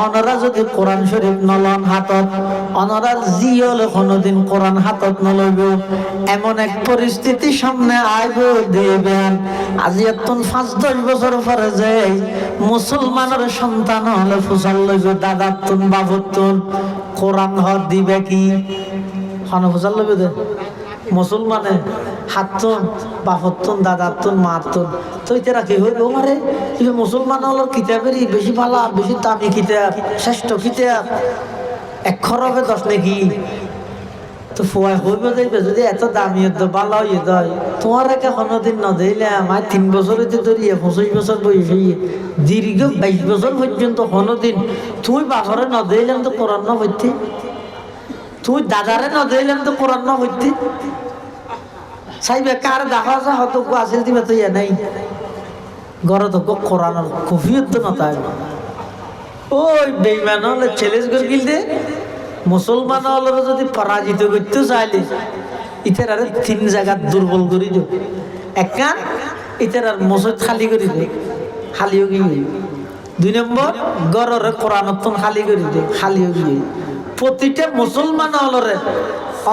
[SPEAKER 1] অনরা যদি কোরআন শরীফ নলন হাতত অনরা জিয়ল কোনোদিন কোরআন হাতত নলইব। এমন এক পরিস্থিতি সামনে আইব দেবেন। আজি এতন 5-10 বছর পরে যে মুসলমানের সন্তান হলে ফুসাল লইব দাদাতুন বাবুতুন কোরআন হর দিবে কি হন ফুসাল লইব দে মুসলমানে হাতন বাপতন দাদাতন মাতন তো এটা কি হইল মারে কিন্তু মুসলমান হলো কিতাবেরই বেশি ভালো বেশি দামি কিতাব শ্রেষ্ঠ কিতাব এক খরবে 10 নাকি তো ফুয়াই হইবে দেখবে যদি এত দামি ভালো হয়ে যায় তোমার একে কোনোদিন ন দিলে আমার 3 বছর হইতে ধরিয়ে 25 বছর বয়সে দীর্ঘ 22 বছর পর্যন্ত কোনোদিন তুমি বাপরে ন দিলাম তো কোরআন না হইতে তুই দাদারে ন দিলাম তো কোরআন না হইতে চাইবে কার দেখা আছে হয়তো আসিল দিবে তো ইয়ে নাই ঘরে তো কোরআন কফিয়ত তো না তাই ওই বেইমান হলে চ্যালেঞ্জ করে গিলতে মুসলমান হলে যদি পরাজিত করতে চাইলে ইতার আর 3 জায়গা দুর্বল করে দিও একখান ইতার আর মসজিদ খালি করে দে খালিও গিয়ে 2 নম্বর ঘরের কোরআনতন খালি করে দে খালিও গিয়ে প্রতিটা মুসলমান হলরে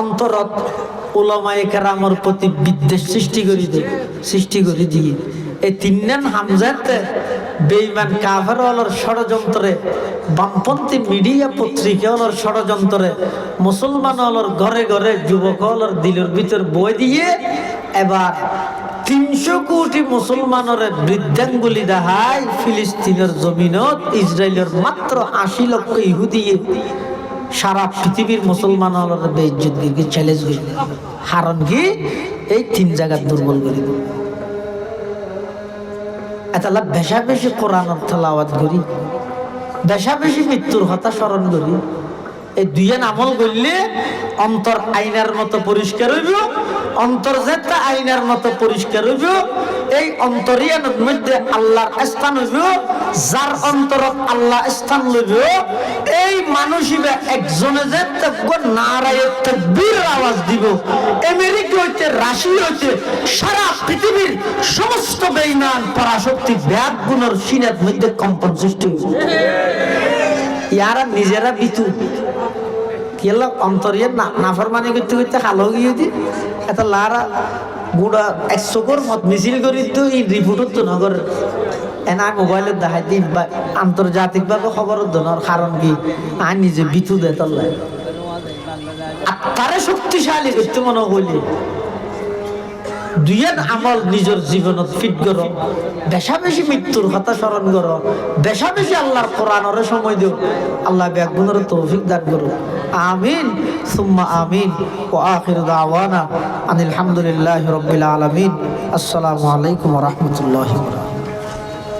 [SPEAKER 1] অন্তরত উলামায়ে কেরামের প্রতি বিদ্বেষ সৃষ্টি করে দিয়ে এই 3 নাম হামজাতে বেঈমান কাফের হলর ষড়যন্ত্রে বামপন্থী মিডিয়া পত্রিকা হলর ষড়যন্ত্রে মুসলমান হলর ঘরে ঘরে যুবক হলর দিলের ভিতর বই দিয়ে এবার 300 কোটি মুসলমানের বৃদ্ধাঙ্গুলি দেখায় ফিলিস্তিনের জমিনত ইসরায়েলের মাত্র 80 লক্ষ ইহুদি সারা পৃথিবীর মুসলমান হলর বেইজ্জত গিয়ে চ্যালেঞ্জ করে হারণ কি এই 3 জায়গা দুর্বল করে দিল এতলা বেশা বেশি কোরআনের তেলাওয়াত করি বেশা বেশি মৃত্যুর কথা স্মরণ করি এই 2 আমল করলে অন্তর আয়নার মতো পরিষ্কার হইব অন্তর যেটা আয়নার মতো পরিষ্কার হইব এই অন্তরিয়ানের মধ্যে আল্লাহর স্থান হইব যার অন্তরত আল্লাহ স্থান লইব এই মানুষইবা একজনে যে নারায়ে তাকবীর আওয়াজ দিব আমেরিকা হইতে রাশিয়া হইতে সারা পৃথিবীর সমস্ত বেঈমান পরাশক্তি ব্যাগ গুণের সিনাত মধ্যে কম্পন সৃষ্টি হইব ইয়ারা নিজেরা বিতু কেলা অন্তরিয়া নাফরমানি করতে করতে হালো গিয়ে দি এত লারা গুড়া 100 কর মত মিছিল করি তো এই রিপোর্ট তো নগর এনা মোবাইলে দেখাই দিই বা আন্তর্জাতিকভাবে খবর দেওয়ার কারণ কি আর নিজে বিতু দেয় তল্লাই আত্মারে শক্তিশালী করতে মনে হইলে 2 আমল নিজের জীবনত ফিট করো বেশা বেশি মৃত্যুর কথা স্মরণ করো বেশা বেশি আল্লাহর কোরআনের সময় দিও আল্লাহ ব্যাগুনের তৌফিক দান করো আমিন সুম্মা আমিন ওয়া আখিরু দাওয়ানা আনিল হামদুলিল্লাহি রাব্বিল আলামিন আসসালামু আলাইকুম ওয়া রাহমাতুল্লাহি ওয়া বারাকাতুহু।